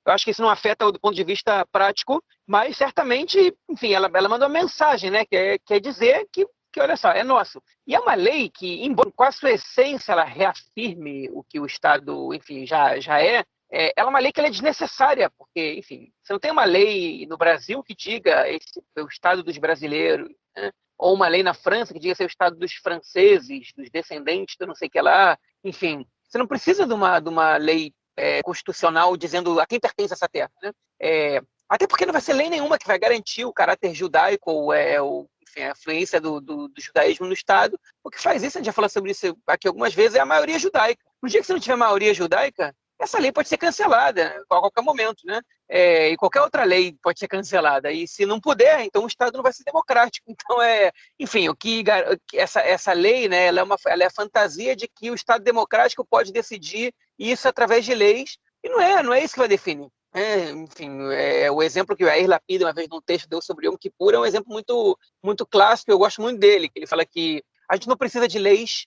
Speaker 2: Eu acho que isso não afeta do ponto de vista prático, mas certamente, enfim, ela manda uma mensagem, né? Quer dizer que, olha só, é nosso. E é uma lei que, embora com a sua essência ela reafirme o que o Estado, enfim, já ela é uma lei que ela é desnecessária, porque, enfim, você não tem uma lei no Brasil que diga esse é o Estado dos brasileiros, né? Ou uma lei na França que diga esse é o Estado dos franceses, dos descendentes do não sei o que lá, enfim. Você não precisa de uma lei constitucional dizendo a quem pertence essa terra. Né? Até porque não vai ser lei nenhuma que vai garantir o caráter judaico ou enfim, a influência do judaísmo no Estado. O que faz isso, a gente já falou sobre isso aqui algumas vezes, é a maioria judaica. No dia que você não tiver maioria judaica, essa lei pode ser cancelada a qualquer momento, né? E qualquer outra lei pode ser cancelada. E se não puder, então o Estado não vai ser democrático. Então, enfim, essa lei, né, ela é a fantasia de que o Estado democrático pode decidir isso através de leis, e não é isso que vai definir. Enfim, o exemplo que o Yair Lapid, uma vez num texto, deu sobre Yom Kippur, é um exemplo muito, muito clássico, eu gosto muito dele, que ele fala que a gente não precisa de leis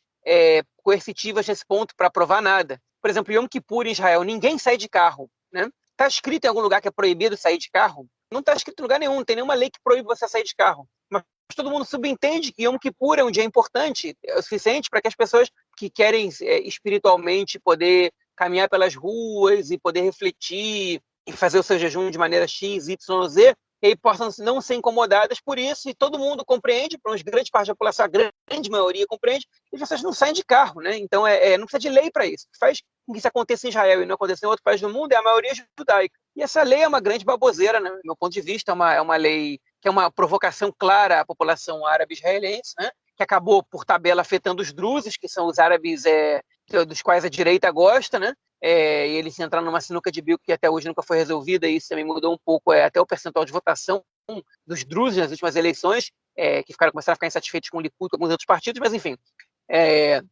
Speaker 2: coercitivas nesse ponto para provar nada. Por exemplo, Yom Kippur em Israel, ninguém sai de carro. Né? Está escrito em algum lugar que é proibido sair de carro? Não está escrito em lugar nenhum, não tem nenhuma lei que proíbe você sair de carro. Mas todo mundo subentende que Yom Kippur é um dia importante, é o suficiente para que as pessoas que querem espiritualmente poder caminhar pelas ruas e poder refletir e fazer o seu jejum de maneira X, Y, Z, e aí possam não ser incomodadas por isso, e todo mundo compreende, para uma grande parte da população, a grande maioria compreende, e as pessoas não saem de carro, né? Então não precisa de lei para isso. O que faz com que isso aconteça em Israel e não aconteça em outro país do mundo é a maioria judaica. E essa lei é uma grande baboseira, né? Do meu ponto de vista, é uma lei que é uma provocação clara à população árabe israelense, né? Que acabou, por tabela, afetando os drusos, que são os árabes dos quais a direita gosta, né? E eles entraram numa sinuca de bico que até hoje nunca foi resolvida, e isso também mudou um pouco até o percentual de votação dos drusos nas últimas eleições, que começaram a ficar insatisfeitos com o Likud, com alguns outros partidos, mas enfim, é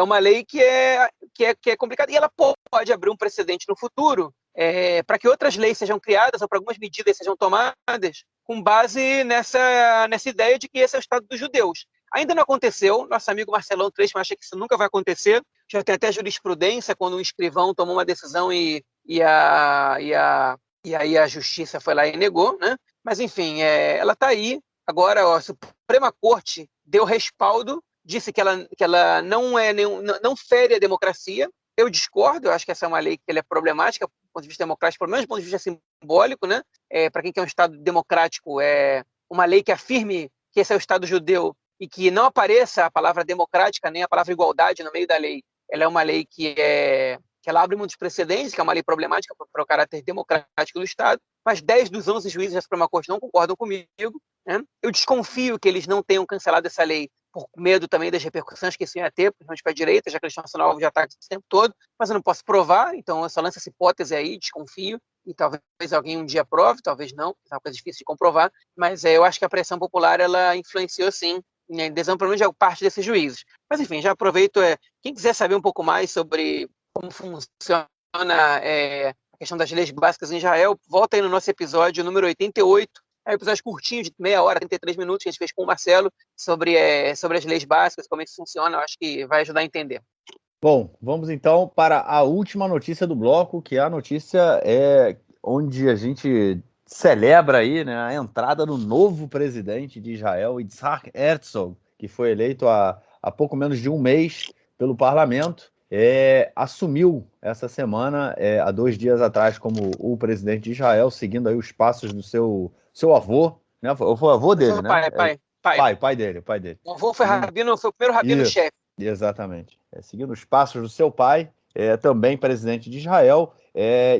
Speaker 2: uma lei que é complicada, e ela pode abrir um precedente no futuro para que outras leis sejam criadas ou para algumas medidas sejam tomadas com base nessa ideia de que esse é o Estado dos judeus. Ainda não aconteceu, nosso amigo Marcelão Treisman acha que isso nunca vai acontecer, já tem até jurisprudência quando um escrivão tomou uma decisão e aí a justiça foi lá e negou, né? Mas, enfim, ela está aí. Agora, a Suprema Corte deu respaldo, disse que ela não fere a democracia. Eu discordo, eu acho que essa é uma lei que ela é problemática do ponto de vista democrático, pelo menos do ponto de vista simbólico, né? Para quem quer um Estado democrático, é uma lei que afirme que esse é o Estado judeu e que não apareça a palavra democrática nem a palavra igualdade no meio da lei. Ela é uma lei que ela abre muitos precedentes, que é uma lei problemática para o caráter democrático do Estado, mas 10 dos 11 juízes da Suprema Corte não concordam comigo. Né? Eu desconfio que eles não tenham cancelado essa lei por medo também das repercussões que isso ia ter, principalmente para a direita, já que eles estão sendo alvo de ataques o tempo todo, mas eu não posso provar, então eu só lanço essa hipótese aí, desconfio, e talvez alguém um dia prove, talvez não, é uma coisa difícil de comprovar, mas eu acho que a pressão popular ela influenciou sim, em adesão pelo menos de parte desses juízes. Mas enfim, já aproveito, quem quiser saber um pouco mais sobre como funciona a questão das leis básicas em Israel, volta aí no nosso episódio número 88, é um episódio curtinho, de meia hora, 33 minutos, que a gente fez com o Marcelo, sobre as leis básicas, como isso funciona, eu acho que vai ajudar a entender.
Speaker 1: Bom, vamos então para a última notícia do bloco, que é a notícia onde a gente celebra aí, né, a entrada do novo presidente de Israel, Yitzhak Herzog, que foi eleito há pouco menos de um mês pelo parlamento, assumiu essa semana, há 2 dias atrás, como o presidente de Israel, seguindo aí os passos do seu avô, né? Foi o avô dele, né? Pai dele.
Speaker 2: O avô foi o primeiro rabino-chefe.
Speaker 1: Exatamente. Seguindo os passos do seu pai, também presidente de Israel.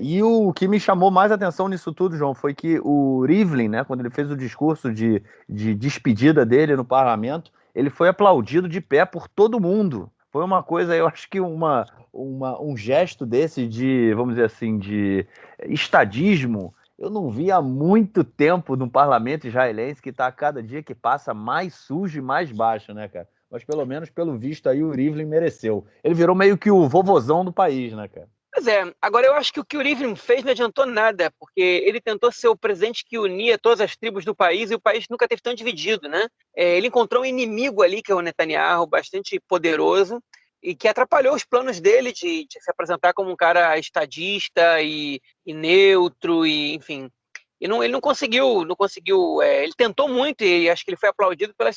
Speaker 1: E o que me chamou mais atenção nisso tudo, João, foi que o Rivlin, né, quando ele fez o discurso de despedida dele no parlamento, ele foi aplaudido de pé por todo mundo. Foi uma coisa, eu acho que um gesto desse de, vamos dizer assim, de estadismo, eu não vi há muito tempo no parlamento israelense, que está a cada dia que passa mais sujo e mais baixo, né, cara? Mas pelo menos, pelo visto, aí o Rivlin mereceu. Ele virou meio que o vovozão do país, né, cara?
Speaker 2: Pois é, agora eu acho que o que o Rivlin fez não adiantou nada, porque ele tentou ser o presidente que unia todas as tribos do país e o país nunca teve tão dividido, né? Ele encontrou um inimigo ali, que é o Netanyahu, bastante poderoso, e que atrapalhou os planos dele de se apresentar como um cara estadista e neutro, e enfim. Ele não conseguiu, ele tentou muito e acho que ele foi aplaudido pelo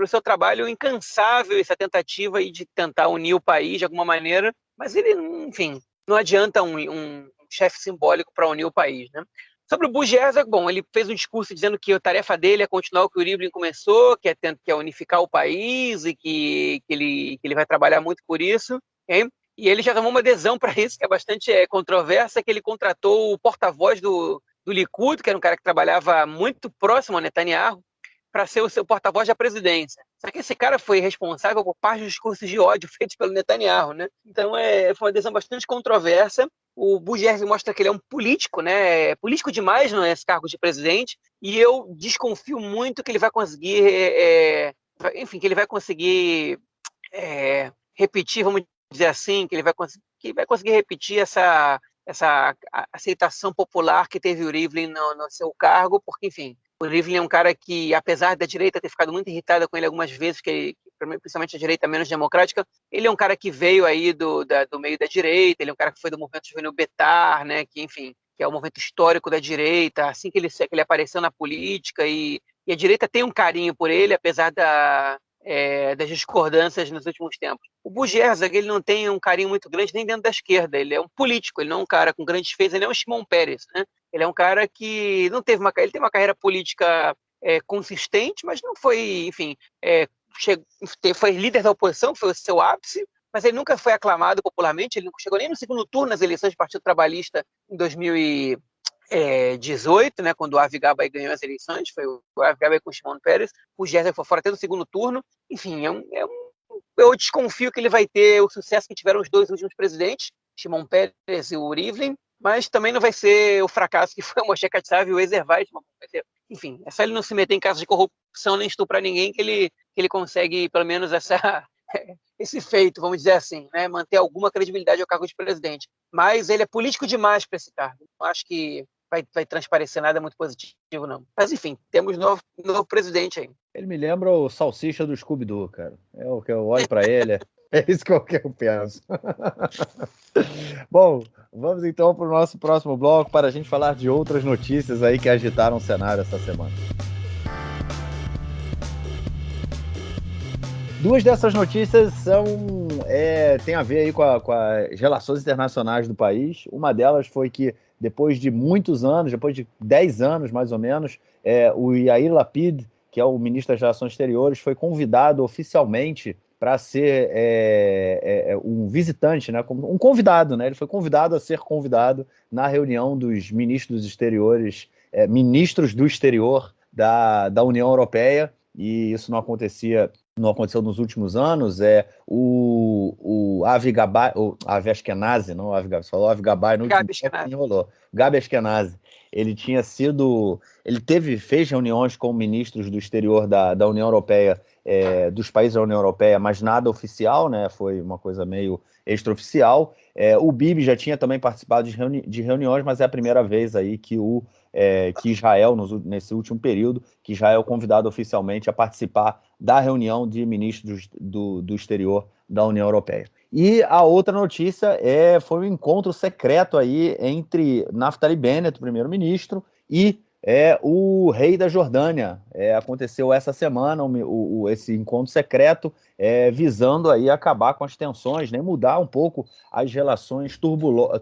Speaker 2: seu trabalho incansável, essa tentativa aí de tentar unir o país de alguma maneira, mas ele, enfim, não adianta um chefe simbólico para unir o país, né? Sobre o Bugeza, bom, ele fez um discurso dizendo que a tarefa dele é continuar o que o Rivlin começou, que é unificar o país e que ele vai trabalhar muito por isso, hein? E ele já tomou uma adesão para isso, que é bastante controversa, que ele contratou o porta-voz do Likud, que era um cara que trabalhava muito próximo ao Netanyahu, para ser o seu porta-voz da presidência. Só que esse cara foi responsável por parte dos discursos de ódio feitos pelo Netanyahu, né? Então foi uma adesão bastante controversa. O Bugers mostra que ele é um político, né? Político demais nesse cargo de presidente, e eu desconfio muito que ele vai conseguir, enfim, que ele vai conseguir repetir, vamos dizer assim, que ele vai conseguir repetir essa aceitação popular que teve o Rivlin no seu cargo, porque, enfim, o Rivlin é um cara que, apesar da direita ter ficado muito irritada com ele algumas vezes, principalmente a direita menos democrática, ele é um cara que veio aí do meio da direita, ele é um cara que foi do movimento juvenil Betar, né, que, enfim, que é o movimento histórico da direita, assim que ele apareceu na política, e a direita tem um carinho por ele, apesar das discordâncias nos últimos tempos. O Bugers, ele não tem um carinho muito grande nem dentro da esquerda, ele é um político, ele não é um cara com grandes feitos, ele é um Shimon Peres, né? Ele é um cara que não teve ele tem uma carreira política consistente, mas não foi, enfim, foi líder da oposição, foi o seu ápice, mas ele nunca foi aclamado popularmente, ele não chegou nem no segundo turno nas eleições do Partido Trabalhista em 2018, né, quando o Avi Gabay ganhou as eleições, foi o Avi Gabay com o Shimon Peres, o Gerson foi fora até no segundo turno, enfim, eu desconfio que ele vai ter o sucesso que tiveram os 2 últimos presidentes, Shimon Peres e o Rivlin, mas também não vai ser o fracasso que foi o Moshe Katsav e o Ezer Weizmann. Enfim, é só ele não se meter em casos de corrupção nem estuprar ninguém que ele consegue, pelo menos, esse feito, vamos dizer assim, né? Manter alguma credibilidade ao cargo de presidente. Mas ele é político demais para esse cargo. Eu acho que vai transparecer nada muito positivo, não. Mas, enfim, temos novo presidente aí.
Speaker 1: Ele me lembra o Salsicha do Scooby-Doo, cara. É o que eu olho para ele, é isso que eu penso. Bom, vamos então para o nosso próximo bloco para a gente falar de outras notícias aí que agitaram o cenário essa semana. Duas dessas notícias têm a ver aí com as relações internacionais do país. Uma delas foi que, depois de muitos anos, depois de 10 anos mais ou menos, o Yair Lapid, que é o ministro das Relações Exteriores, foi convidado oficialmente para ser um visitante, né, um convidado, né? Ele foi convidado a ser convidado na reunião dos ministros dos exteriores, ministros do exterior da União Europeia, e isso não aconteceu nos últimos anos. O Avi Gabay, o Avi Ashkenazi, não o Avi Gabay, você falou Avi Gabay no último tempo, enrolou. Gabi Ashkenazi, ele fez reuniões com ministros do exterior da União Europeia, dos países da União Europeia, mas nada oficial, né? Foi uma coisa meio extraoficial. O Bibi já tinha também participado de reuniões, mas é a primeira vez aí que Israel, nesse último período, que Israel é convidado oficialmente a participar da reunião de ministros do exterior da União Europeia. E a outra notícia foi um encontro secreto aí entre Naftali Bennett, o primeiro-ministro, e o rei da Jordânia. Aconteceu essa semana esse encontro secreto, visando aí acabar com as tensões, né, mudar um pouco as relações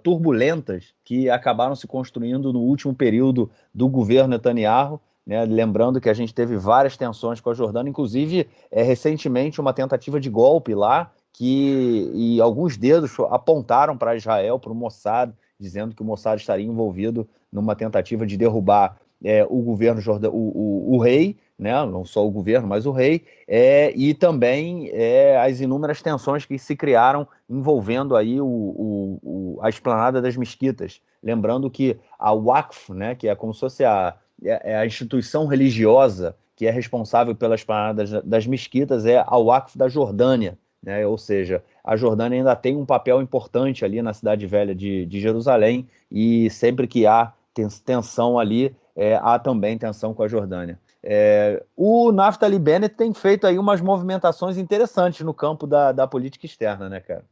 Speaker 1: turbulentas que acabaram se construindo no último período do governo Netanyahu, né? Lembrando que a gente teve várias tensões com a Jordânia, inclusive recentemente uma tentativa de golpe lá, e alguns dedos apontaram para Israel, para o Mossad, dizendo que o Mossad estaria envolvido numa tentativa de derrubar o governo o rei, né? Não só o governo, mas o rei, e também as inúmeras tensões que se criaram envolvendo aí a esplanada das mesquitas. Lembrando que a Waqf, né, que é como se fosse a instituição religiosa que é responsável pela esplanada das mesquitas, é a Waqf da Jordânia, né? Ou seja, a Jordânia ainda tem um papel importante ali na cidade velha de Jerusalém, e sempre que há tensão ali, há também tensão com a Jordânia. O Naftali Bennett tem feito aí umas movimentações interessantes no campo da política externa, né, cara?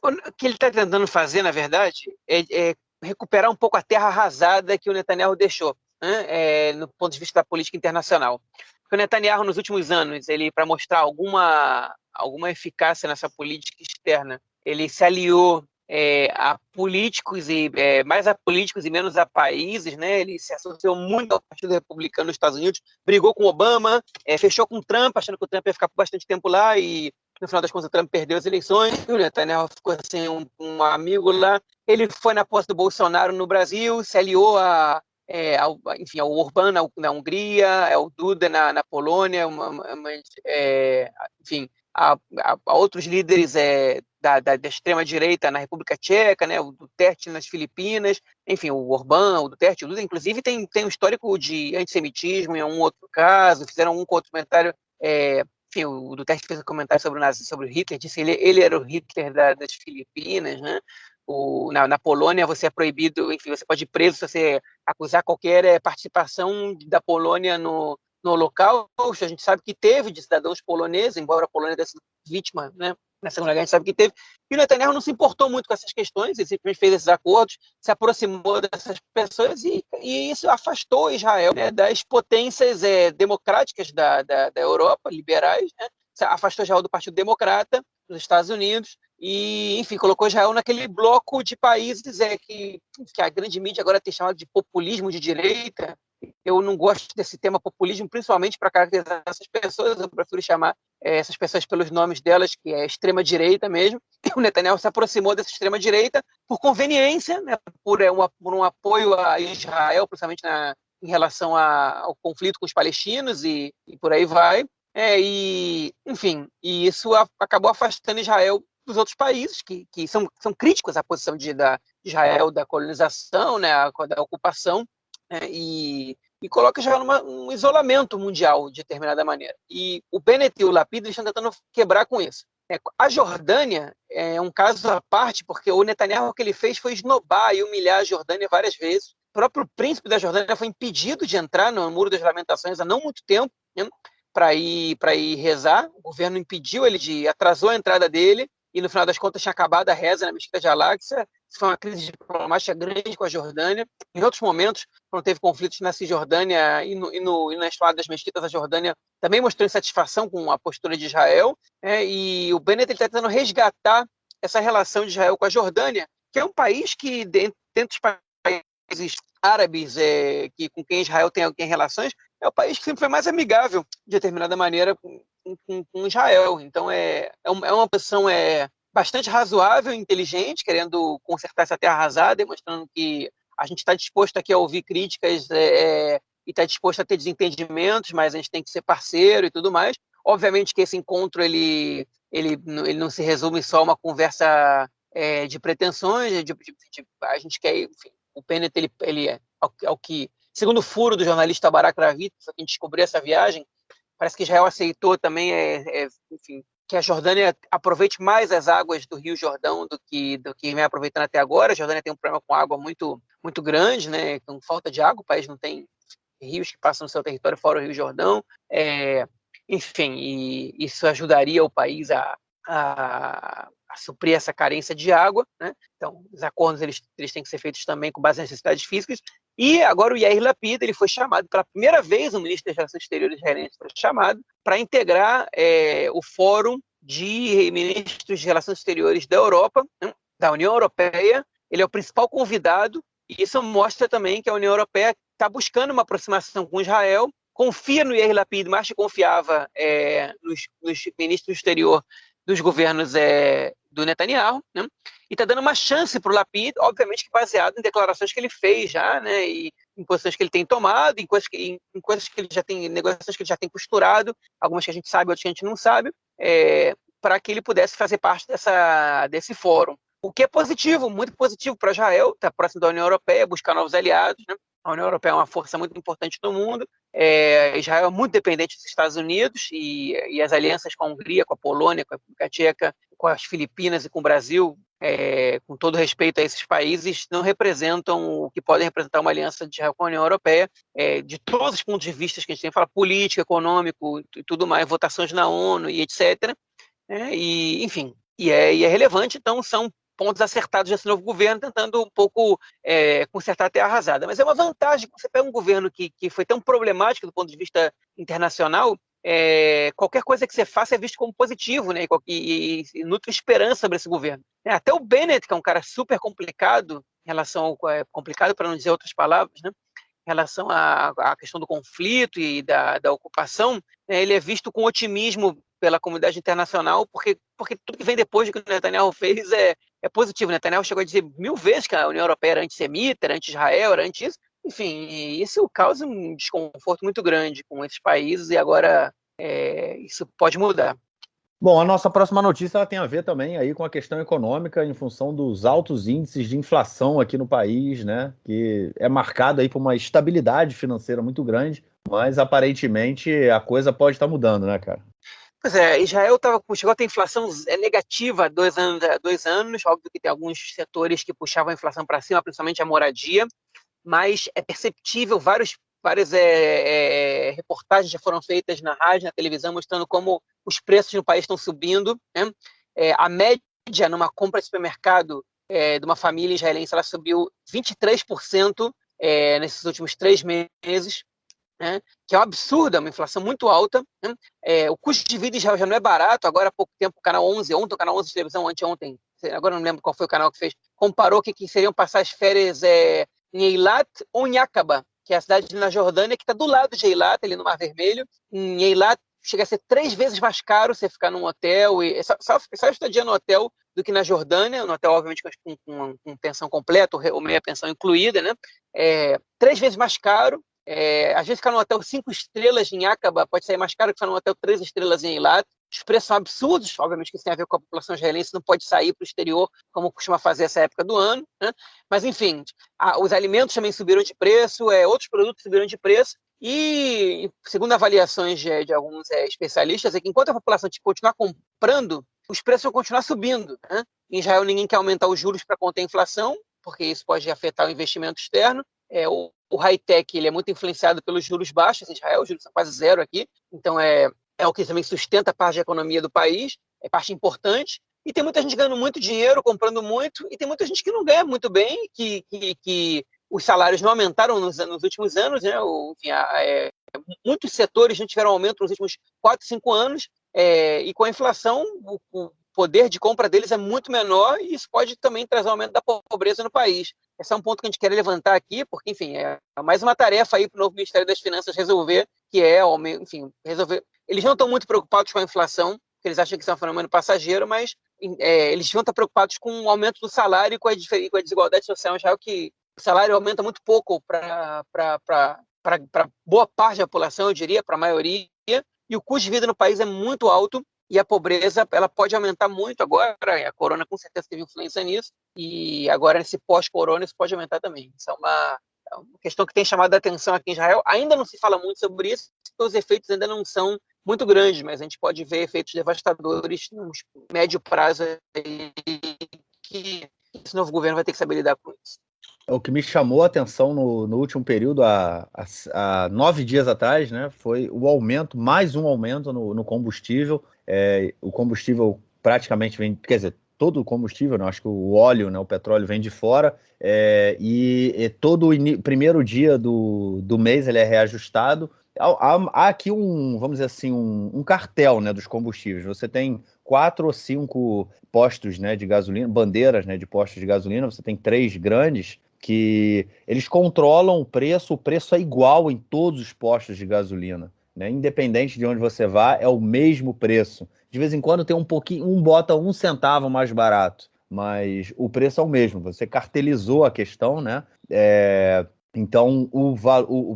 Speaker 2: O que ele está tentando fazer, na verdade, é recuperar um pouco a terra arrasada que o Netanyahu deixou, né, no ponto de vista da política internacional. Porque o Netanyahu, nos últimos anos, para mostrar alguma eficácia nessa política externa, ele se aliou a políticos mais a políticos e menos a países, né? Ele se associou muito ao Partido Republicano nos Estados Unidos, brigou com Obama, fechou com Trump, achando que o Trump ia ficar por bastante tempo lá, e no final das contas o Trump perdeu as eleições, o Netanyahu ficou sem um amigo lá. Ele foi na posse do Bolsonaro no Brasil, se aliou ao Orbán na Hungria, ao Duda na Polônia, enfim, a outros líderes da extrema-direita na República Tcheca, né, o Duterte nas Filipinas, enfim, o Orbán, o Duterte, o Duda, inclusive tem um histórico de antissemitismo em um outro caso, fizeram um outro comentário, enfim, o Duterte fez um comentário sobre o Hitler, disse que ele era o Hitler das Filipinas, né? Na Polônia você é proibido, enfim, você pode ir preso se você acusar qualquer participação da Polônia no Holocausto. A gente sabe que teve de cidadãos poloneses, embora a Polônia tenha sido vítima, né, na Segunda Guerra, a gente sabe que teve. E o Netanyahu não se importou muito com essas questões, ele simplesmente fez esses acordos, se aproximou dessas pessoas, e isso afastou Israel, né, das potências democráticas da Europa, liberais, né, afastou Israel do Partido Democrata dos Estados Unidos, e, enfim, colocou Israel naquele bloco de países que a grande mídia agora tem chamado de populismo de direita. Eu não gosto desse tema populismo, principalmente para caracterizar essas pessoas. Eu prefiro chamar essas pessoas pelos nomes delas, que é extrema-direita mesmo. O Netanyahu se aproximou dessa extrema-direita por conveniência, né, por um apoio a Israel, principalmente em relação ao conflito com os palestinos, e por aí vai. Enfim, e isso acabou afastando Israel dos outros países que são críticos à posição de Israel, da colonização, né, da ocupação, e coloca Israel num isolamento mundial, de determinada maneira. E o Bennett e o Lapid estão tentando quebrar com isso. A Jordânia é um caso à parte, porque o Netanyahu, o que ele fez foi esnobar e humilhar a Jordânia várias vezes. próprio príncipe da Jordânia foi impedido de entrar no Muro das Lamentações há não muito tempo, né, para ir rezar. O governo impediu ele, atrasou a entrada dele, e no final das contas tinha acabado a reza na Mesquita de Al-Aqsa. Isso foi uma crise diplomática grande com a Jordânia. Em outros momentos, quando teve conflitos na Cisjordânia e na estrada das mesquitas, a Jordânia também mostrou insatisfação com a postura de Israel, e o Bennett está tentando resgatar essa relação de Israel com a Jordânia, que é um país que, dentro dos países árabes com quem Israel tem relações, é o país que sempre foi mais amigável, de determinada maneira, com Israel. Então, é uma posição bastante razoável e inteligente, querendo consertar essa terra arrasada, demonstrando que a gente está disposto aqui a ouvir críticas e está disposto a ter desentendimentos, mas a gente tem que ser parceiro e tudo mais. Obviamente que esse encontro ele não se resume só a uma conversa de pretensões, a gente quer, enfim, o Bennett, ele ao que, segundo o furo do jornalista Barak Ravit, que a gente descobriu essa viagem, parece que Israel aceitou também, enfim, que a Jordânia aproveite mais as águas do Rio Jordão do que vem aproveitando até agora. A Jordânia tem um problema com água muito, muito grande, né? Com falta de água, o país não tem rios que passam no seu território fora o Rio Jordão. Enfim, e isso ajudaria o país a suprir essa carência de água, né? Então, os acordos eles têm que ser feitos também com base nas necessidades físicas. E agora o Yair Lapid ele foi chamado pela primeira vez, o ministro das Relações Exteriores israelense foi chamado para integrar o Fórum de Ministros de Relações Exteriores da Europa, né? Da União Europeia. Ele é o principal convidado, e isso mostra também que a União Europeia está buscando uma aproximação com Israel, confia no Yair Lapid, mais que confiava nos ministros do exterior dos governos do Netanyahu, né? E está dando uma chance para o Lapid, obviamente que baseado em declarações que ele fez já, né? E em posições que ele tem tomado, em coisas que ele já tem, negociações que ele já tem costurado, algumas que a gente sabe, outras que a gente não sabe, para que ele pudesse fazer parte desse fórum. O que é positivo, muito positivo para Israel, estar próximo da União Europeia, buscar novos aliados, né? A União Europeia é uma força muito importante no mundo. Israel é muito dependente dos Estados Unidos e as alianças com a Hungria, com a Polônia, com a República Tcheca, com as Filipinas e com o Brasil, com todo respeito a esses países, não representam o que podem representar uma aliança de Israel com a União Europeia, de todos os pontos de vista que a gente tem, fala político, econômico e tudo mais, votações na ONU e etc. Enfim, e é relevante, então são pontos acertados desse novo governo, tentando um pouco consertar a terra arrasada. Mas é uma vantagem, quando você pega um governo que foi tão problemático do ponto de vista internacional, qualquer coisa que você faça é visto como positivo, né? E nutre esperança sobre esse governo. Até o Bennett, que é um cara super complicado, em relação ao complicado para não dizer outras palavras, né? Em relação à questão do conflito e da ocupação, ele é visto com otimismo pela comunidade internacional, porque tudo que vem depois do que o Netanyahu fez é positivo. O Netanyahu chegou a dizer 1000 vezes que a União Europeia era antissemita, era anti-Israel, era anti isso. Enfim, isso causa um desconforto muito grande com esses países, e agora isso pode mudar.
Speaker 1: Bom, a nossa próxima notícia ela tem a ver também aí com a questão econômica em função dos altos índices de inflação aqui no país, né? Que é marcado aí por uma estabilidade financeira muito grande, mas aparentemente a coisa pode estar mudando, né, cara?
Speaker 2: Pois Israel chegou a ter inflação negativa há 2 anos, óbvio que tem alguns setores que puxavam a inflação para cima, principalmente a moradia, mas é perceptível, várias reportagens já foram feitas na rádio, na televisão, mostrando como os preços no país estão subindo, né? A média numa compra de supermercado de uma família israelense, ela subiu 23% nesses últimos 3 meses, né? Que é um absurdo, é uma inflação muito alta, né? O custo de vida em Israel já não é barato. Agora há pouco tempo, o Canal 11, ontem o Canal 11 de televisão, anteontem, agora não lembro qual foi o canal que fez, comparou que seriam passar as férias em Eilat ou em Aqaba, que é a cidade na Jordânia, que está do lado de Eilat, ali no Mar Vermelho. Em Eilat chega a ser 3 vezes mais caro você ficar num hotel, só estadia no hotel, do que na Jordânia, no hotel, obviamente, com pensão completa, ou meia pensão incluída, né? 3 vezes mais caro. Às vezes ficar num hotel 5 estrelas em Aqaba pode sair mais caro que ficar num hotel 3 estrelas em Eilat. Os preços são absurdos, obviamente que isso tem a ver com a população israelense, não pode sair para o exterior como costuma fazer essa época do ano, né? Mas enfim, os alimentos também subiram de preço, outros produtos subiram de preço, e segundo avaliações de alguns especialistas, é que enquanto a população continuar comprando, os preços vão continuar subindo, né? Em Israel ninguém quer aumentar os juros para conter a inflação, porque isso pode afetar o investimento externo. o high-tech ele é muito influenciado pelos juros baixos em Israel, os juros são quase zero aqui, então é o que também sustenta a parte da economia do país, é parte importante, e tem muita gente ganhando muito dinheiro, comprando muito, e tem muita gente que não ganha muito bem, que os salários não aumentaram nos últimos anos, né? Enfim, muitos setores não tiveram aumento nos últimos 4, 5 anos, e com a inflação, o poder de compra deles é muito menor, e isso pode também trazer um aumento da pobreza no país. Esse é um ponto que a gente quer levantar aqui, porque, enfim, é mais uma tarefa aí para o novo Ministério das Finanças resolver, que é, enfim, resolver. Eles não estão muito preocupados com a inflação, porque eles acham que isso é um fenômeno passageiro, mas eles vão estar preocupados com o aumento do salário e com a desigualdade social, já que o salário aumenta muito pouco para boa parte da população, eu diria, para a maioria, e o custo de vida no país é muito alto, e a pobreza ela pode aumentar muito agora, a corona com certeza teve influência nisso, e agora nesse pós-corona isso pode aumentar também. Isso é uma questão que tem chamado a atenção aqui em Israel. Ainda não se fala muito sobre isso, porque os efeitos ainda não são muito grandes, mas a gente pode ver efeitos devastadores no médio prazo que esse novo governo vai ter que saber lidar com isso.
Speaker 1: O que me chamou a atenção no último período, há 9 dias atrás, né, foi o aumento, mais um aumento no combustível. O combustível praticamente vem, quer dizer, todo o combustível, né, acho que o óleo, né, o petróleo vem de fora, e todo o primeiro dia do mês ele é reajustado. Há aqui vamos dizer assim, um cartel, né, dos combustíveis. Você tem 4 ou 5 postos, né, de gasolina, bandeiras, né, de postos de gasolina, você tem 3 grandes, que eles controlam o preço é igual em todos os postos de gasolina, né? Independente de onde você vá, é o mesmo preço. De vez em quando tem um pouquinho, bota 1 centavo mais barato, mas o preço é o mesmo. Você cartelizou a questão, né? Então,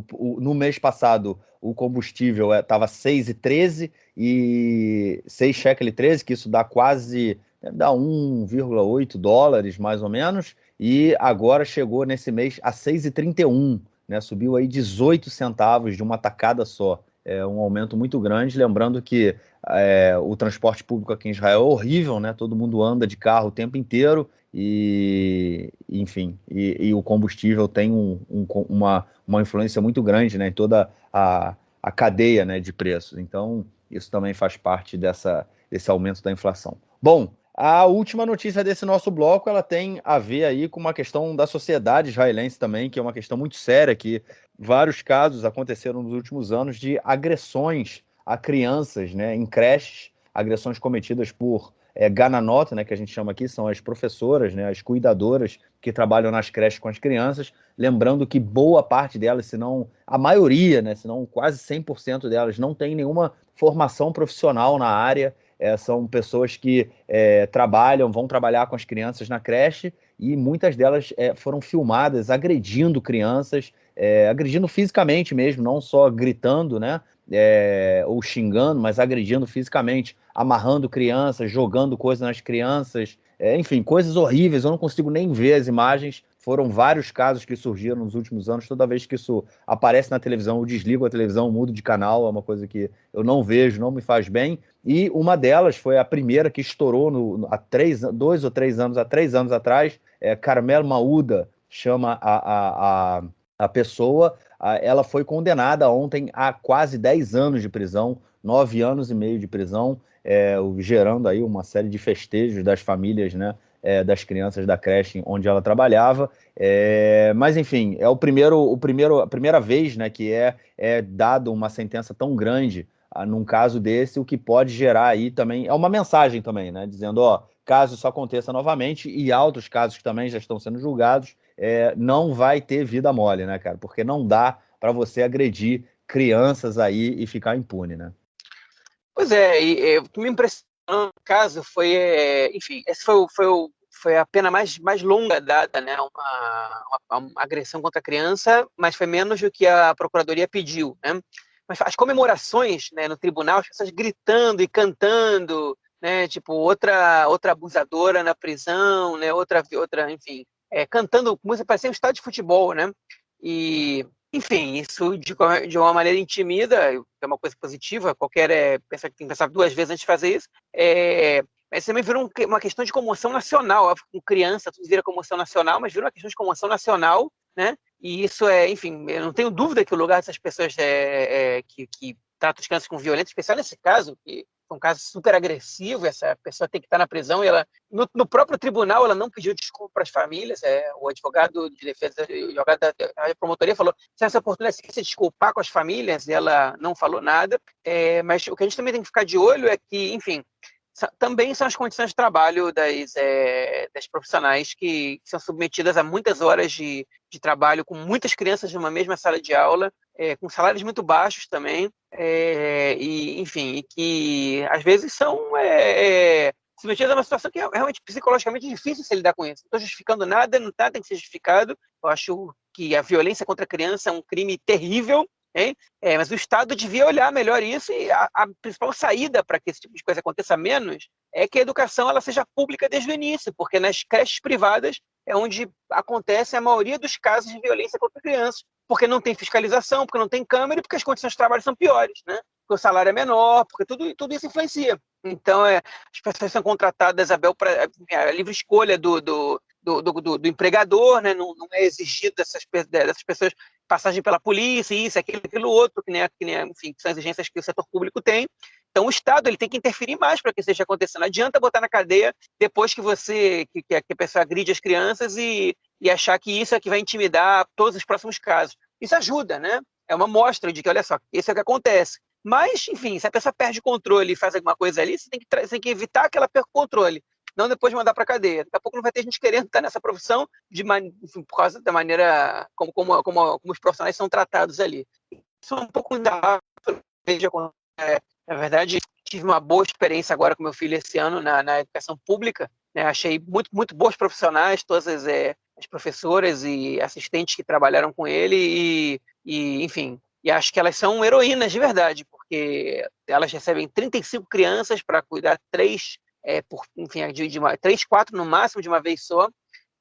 Speaker 1: no mês passado, o combustível estava 6,13 e 6 shekel 13, que isso dá quase, dá 1,8 dólares, mais ou menos, e agora chegou nesse mês a 6,31, né? Subiu aí 18 centavos de uma tacada só. É um aumento muito grande, lembrando que o transporte público aqui em Israel é horrível, né? Todo mundo anda de carro o tempo inteiro, e enfim, e o combustível tem uma influência muito grande, né, em toda a cadeia, né, de preços. Então, isso também faz parte desse aumento da inflação. Bom, a última notícia desse nosso bloco, ela tem a ver aí com uma questão da sociedade israelense também, que é uma questão muito séria, que vários casos aconteceram nos últimos anos de agressões a crianças, né, em creches, agressões cometidas por gananot, né, que a gente chama aqui, são as professoras, né, as cuidadoras que trabalham nas creches com as crianças, lembrando que boa parte delas, se não a maioria, né, se não quase 100% delas, não tem nenhuma formação profissional na área, são pessoas que vão trabalhar com as crianças na creche, e muitas delas foram filmadas agredindo crianças, agredindo fisicamente mesmo, não só gritando, né, ou xingando, mas agredindo fisicamente, amarrando crianças, jogando coisas nas crianças, enfim, coisas horríveis. Eu não consigo nem ver as imagens. Foram vários casos que surgiram nos últimos anos. Toda vez que isso aparece na televisão, eu desligo a televisão, mudo de canal, é uma coisa que eu não vejo, não me faz bem. E uma delas foi a primeira que estourou há 3 anos atrás. Carmel Maúda chama a pessoa. Ela foi condenada ontem a quase 10 anos de prisão, 9 anos e meio de prisão, gerando aí uma série de festejos das famílias, né, das crianças da creche onde ela trabalhava. Mas, enfim, é a primeira vez, né, que é dado uma sentença tão grande num caso desse, o que pode gerar aí também, é uma mensagem também, né, dizendo, caso isso aconteça novamente, e há outros casos que também já estão sendo julgados, não vai ter vida mole, né, cara? Porque não dá para você agredir crianças aí e ficar impune, né?
Speaker 2: Pois o que me impressionou no caso foi, enfim, esse foi a pena mais longa dada, né? Uma agressão contra a criança, mas foi menos do que a procuradoria pediu, né? Mas as comemorações, né, no tribunal, as pessoas gritando e cantando, né? Tipo, outra abusadora na prisão, né? Outra, enfim, cantando música, parecia um estádio de futebol, né? E enfim, isso de uma maneira intimida, é uma coisa positiva, qualquer pessoa que tem que pensar 2 vezes antes de fazer isso, mas também virou uma questão de comoção nacional, óbvio, com criança tudo vira comoção nacional, mas virou uma questão de comoção nacional, né, E isso enfim, eu não tenho dúvida que o lugar dessas pessoas que tratam as crianças com violência, especial nesse caso, que é um caso super agressivo, essa pessoa tem que estar na prisão e ela, no próprio tribunal, ela não pediu desculpa para as famílias, o advogado de defesa, o advogado da promotoria falou, se essa oportunidade de se desculpar com as famílias, e ela não falou nada, mas o que a gente também tem que ficar de olho é que, enfim, também são as condições de trabalho das profissionais que são submetidas a muitas horas de trabalho com muitas crianças numa mesma sala de aula, com salários muito baixos também, e, enfim, e que às vezes são submetidas a uma situação que é realmente psicologicamente difícil se lidar com isso. Não estou justificando nada, não tem que ser justificado. Eu acho que a violência contra a criança é um crime terrível, hein? Mas o Estado devia olhar melhor isso e a principal saída para que esse tipo de coisa aconteça menos é que a educação ela seja pública desde o início, porque nas creches privadas é onde acontece a maioria dos casos de violência contra crianças, porque não tem fiscalização, porque não tem câmera e porque as condições de trabalho são piores, né? Porque o salário é menor, porque tudo isso influencia. Então, as pessoas são contratadas a livre escolha do empregador, né? Não é exigido dessas pessoas passagem pela polícia, isso, aquilo outro, enfim, que são exigências que o setor público tem. Então, o Estado ele tem que interferir mais para que isso esteja acontecendo. Não adianta botar na cadeia depois que a pessoa agride as crianças e achar que isso é que vai intimidar todos os próximos casos. Isso ajuda, né? É uma mostra de que, olha só, isso é o que acontece. Mas, enfim, se a pessoa perde o controle e faz alguma coisa ali, você tem que evitar que ela perca o controle, não depois mandar para a cadeia. Daqui a pouco não vai ter gente querendo estar nessa profissão enfim, por causa da maneira como os profissionais são tratados ali. Isso é um pouco da na verdade, tive uma boa experiência agora com meu filho esse ano na educação pública, né? Achei muito, muito bons profissionais, todas as professoras e assistentes que trabalharam com ele enfim, e acho que elas são heroínas de verdade, porque elas recebem 35 crianças para cuidar enfim, três, quatro no máximo de uma vez só.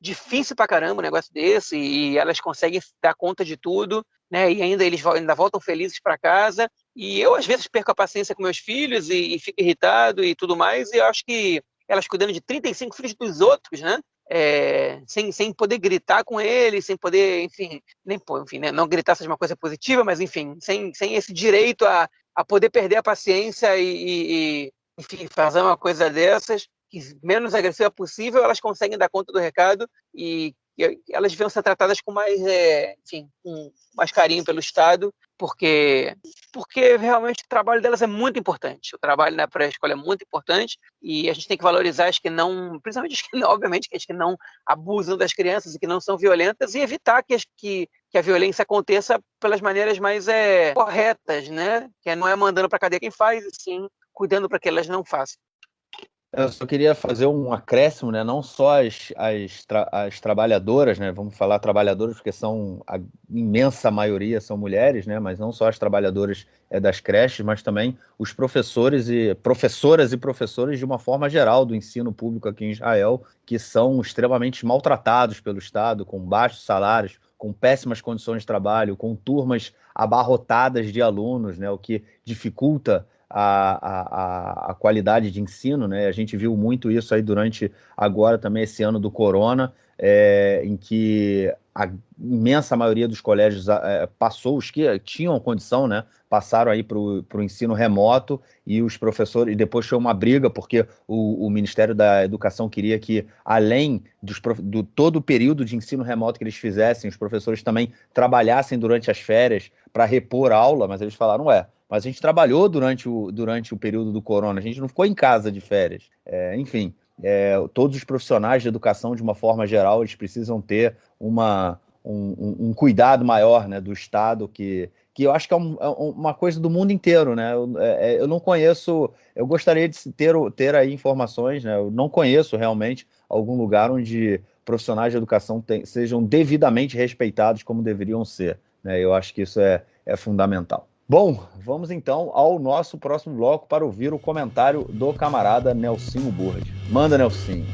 Speaker 2: Difícil pra caramba um negócio desse, e elas conseguem dar conta de tudo, né? E eles ainda voltam felizes para casa. E eu, às vezes, perco a paciência com meus filhos e fico irritado e tudo mais, e eu acho que elas cuidando de 35 filhos dos outros, né? Sem poder gritar com eles, sem poder, enfim, né? Não gritar seja uma coisa positiva, mas, enfim, sem esse direito a poder perder a paciência enfim, fazer uma coisa dessas, que menos agressiva possível, elas conseguem dar conta do recado e elas deviam ser tratadas com mais, enfim, com mais carinho pelo Estado, porque realmente o trabalho delas é muito importante. O trabalho na pré-escola é muito importante e a gente tem que valorizar as que não, principalmente as que não, obviamente, as que não abusam das crianças e que não são violentas e evitar que a violência aconteça pelas maneiras mais corretas, né? Que não é mandando para a cadeia quem faz, e sim cuidando para que elas não façam.
Speaker 1: Eu só queria fazer um acréscimo, né? Não só as trabalhadoras, né? Vamos falar trabalhadoras, porque a imensa maioria são mulheres, né? Mas não só as trabalhadoras das creches, mas também os professores e professoras e professores de uma forma geral do ensino público aqui em Israel, que são extremamente maltratados pelo Estado, com baixos salários, com péssimas condições de trabalho, com turmas abarrotadas de alunos, né? O que dificulta a qualidade de ensino, né? A gente viu muito isso aí durante agora também esse ano do corona, em que a imensa maioria dos colégios passou, os que tinham condição, né? Passaram aí para o ensino remoto e os professores, e depois foi uma briga, porque o Ministério da Educação queria que, além do todo o período de ensino remoto que eles fizessem, os professores também trabalhassem durante as férias para repor aula, mas eles falaram, mas a gente trabalhou durante o período do corona, a gente não ficou em casa de férias. Enfim, todos os profissionais de educação, de uma forma geral, eles precisam ter um cuidado maior, né, do Estado, que eu acho que é uma coisa do mundo inteiro, né? Eu não conheço, eu gostaria de ter aí informações, né? Eu não conheço realmente algum lugar onde profissionais de educação sejam devidamente respeitados como deveriam ser, né? Eu acho que isso é fundamental. Bom, vamos então ao nosso próximo bloco para ouvir o comentário do camarada Nelsinho Burd. Manda, Nelsinho.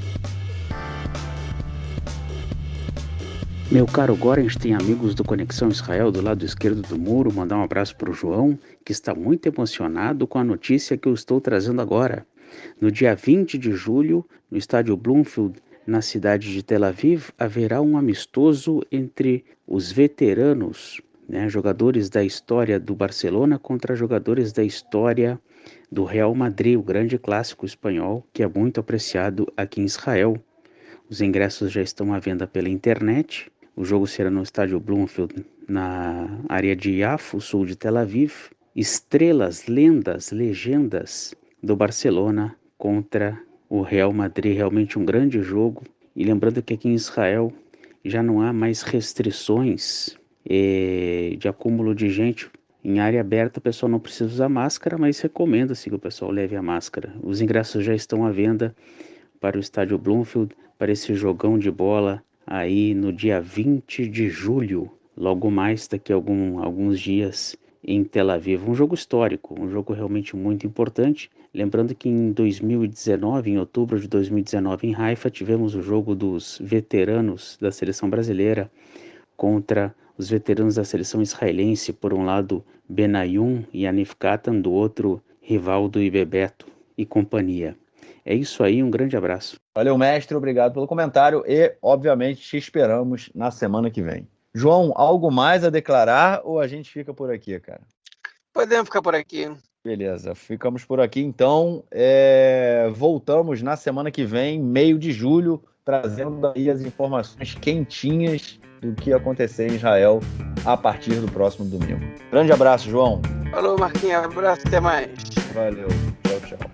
Speaker 3: Meu caro Gorens, tem amigos do Conexão Israel do lado esquerdo do muro. Mandar um abraço para o João, que está muito emocionado com a notícia que eu estou trazendo agora. No dia 20 de julho, no estádio Bloomfield, na cidade de Tel Aviv, haverá um amistoso entre os veteranos, né, jogadores da história do Barcelona contra jogadores da história do Real Madrid, o grande clássico espanhol, que é muito apreciado aqui em Israel. Os ingressos já estão à venda pela internet. O jogo será no estádio Bloomfield, na área de Yafo, sul de Tel Aviv. Estrelas, lendas, legendas do Barcelona contra o Real Madrid, realmente um grande jogo. E lembrando que aqui em Israel já não há mais restrições de acúmulo de gente. Em área aberta o pessoal não precisa usar máscara, mas recomenda-se que o pessoal leve a máscara. Os ingressos já estão à venda para o estádio Bloomfield, para esse jogão de bola aí no dia 20 de julho, logo mais daqui a alguns dias em Tel Aviv. Um jogo histórico, um jogo realmente muito importante. Lembrando que em 2019, em outubro de 2019, em Haifa, tivemos o jogo dos veteranos da seleção brasileira contra os veteranos da seleção israelense, por um lado Benayoun e Hanif Katan, do outro Rivaldo e Bebeto e companhia. É isso aí, um grande abraço.
Speaker 1: Valeu, mestre, obrigado pelo comentário e, obviamente, te esperamos na semana que vem. João, algo mais a declarar ou a gente fica por aqui, cara?
Speaker 2: Podemos ficar por aqui.
Speaker 1: Beleza, ficamos por aqui então. Voltamos na semana que vem, meio de julho, trazendo aí as informações quentinhas do que acontecer em Israel a partir do próximo domingo. Grande abraço, João.
Speaker 2: Falou, Marquinhos. Abraço, até mais.
Speaker 1: Valeu, tchau, tchau.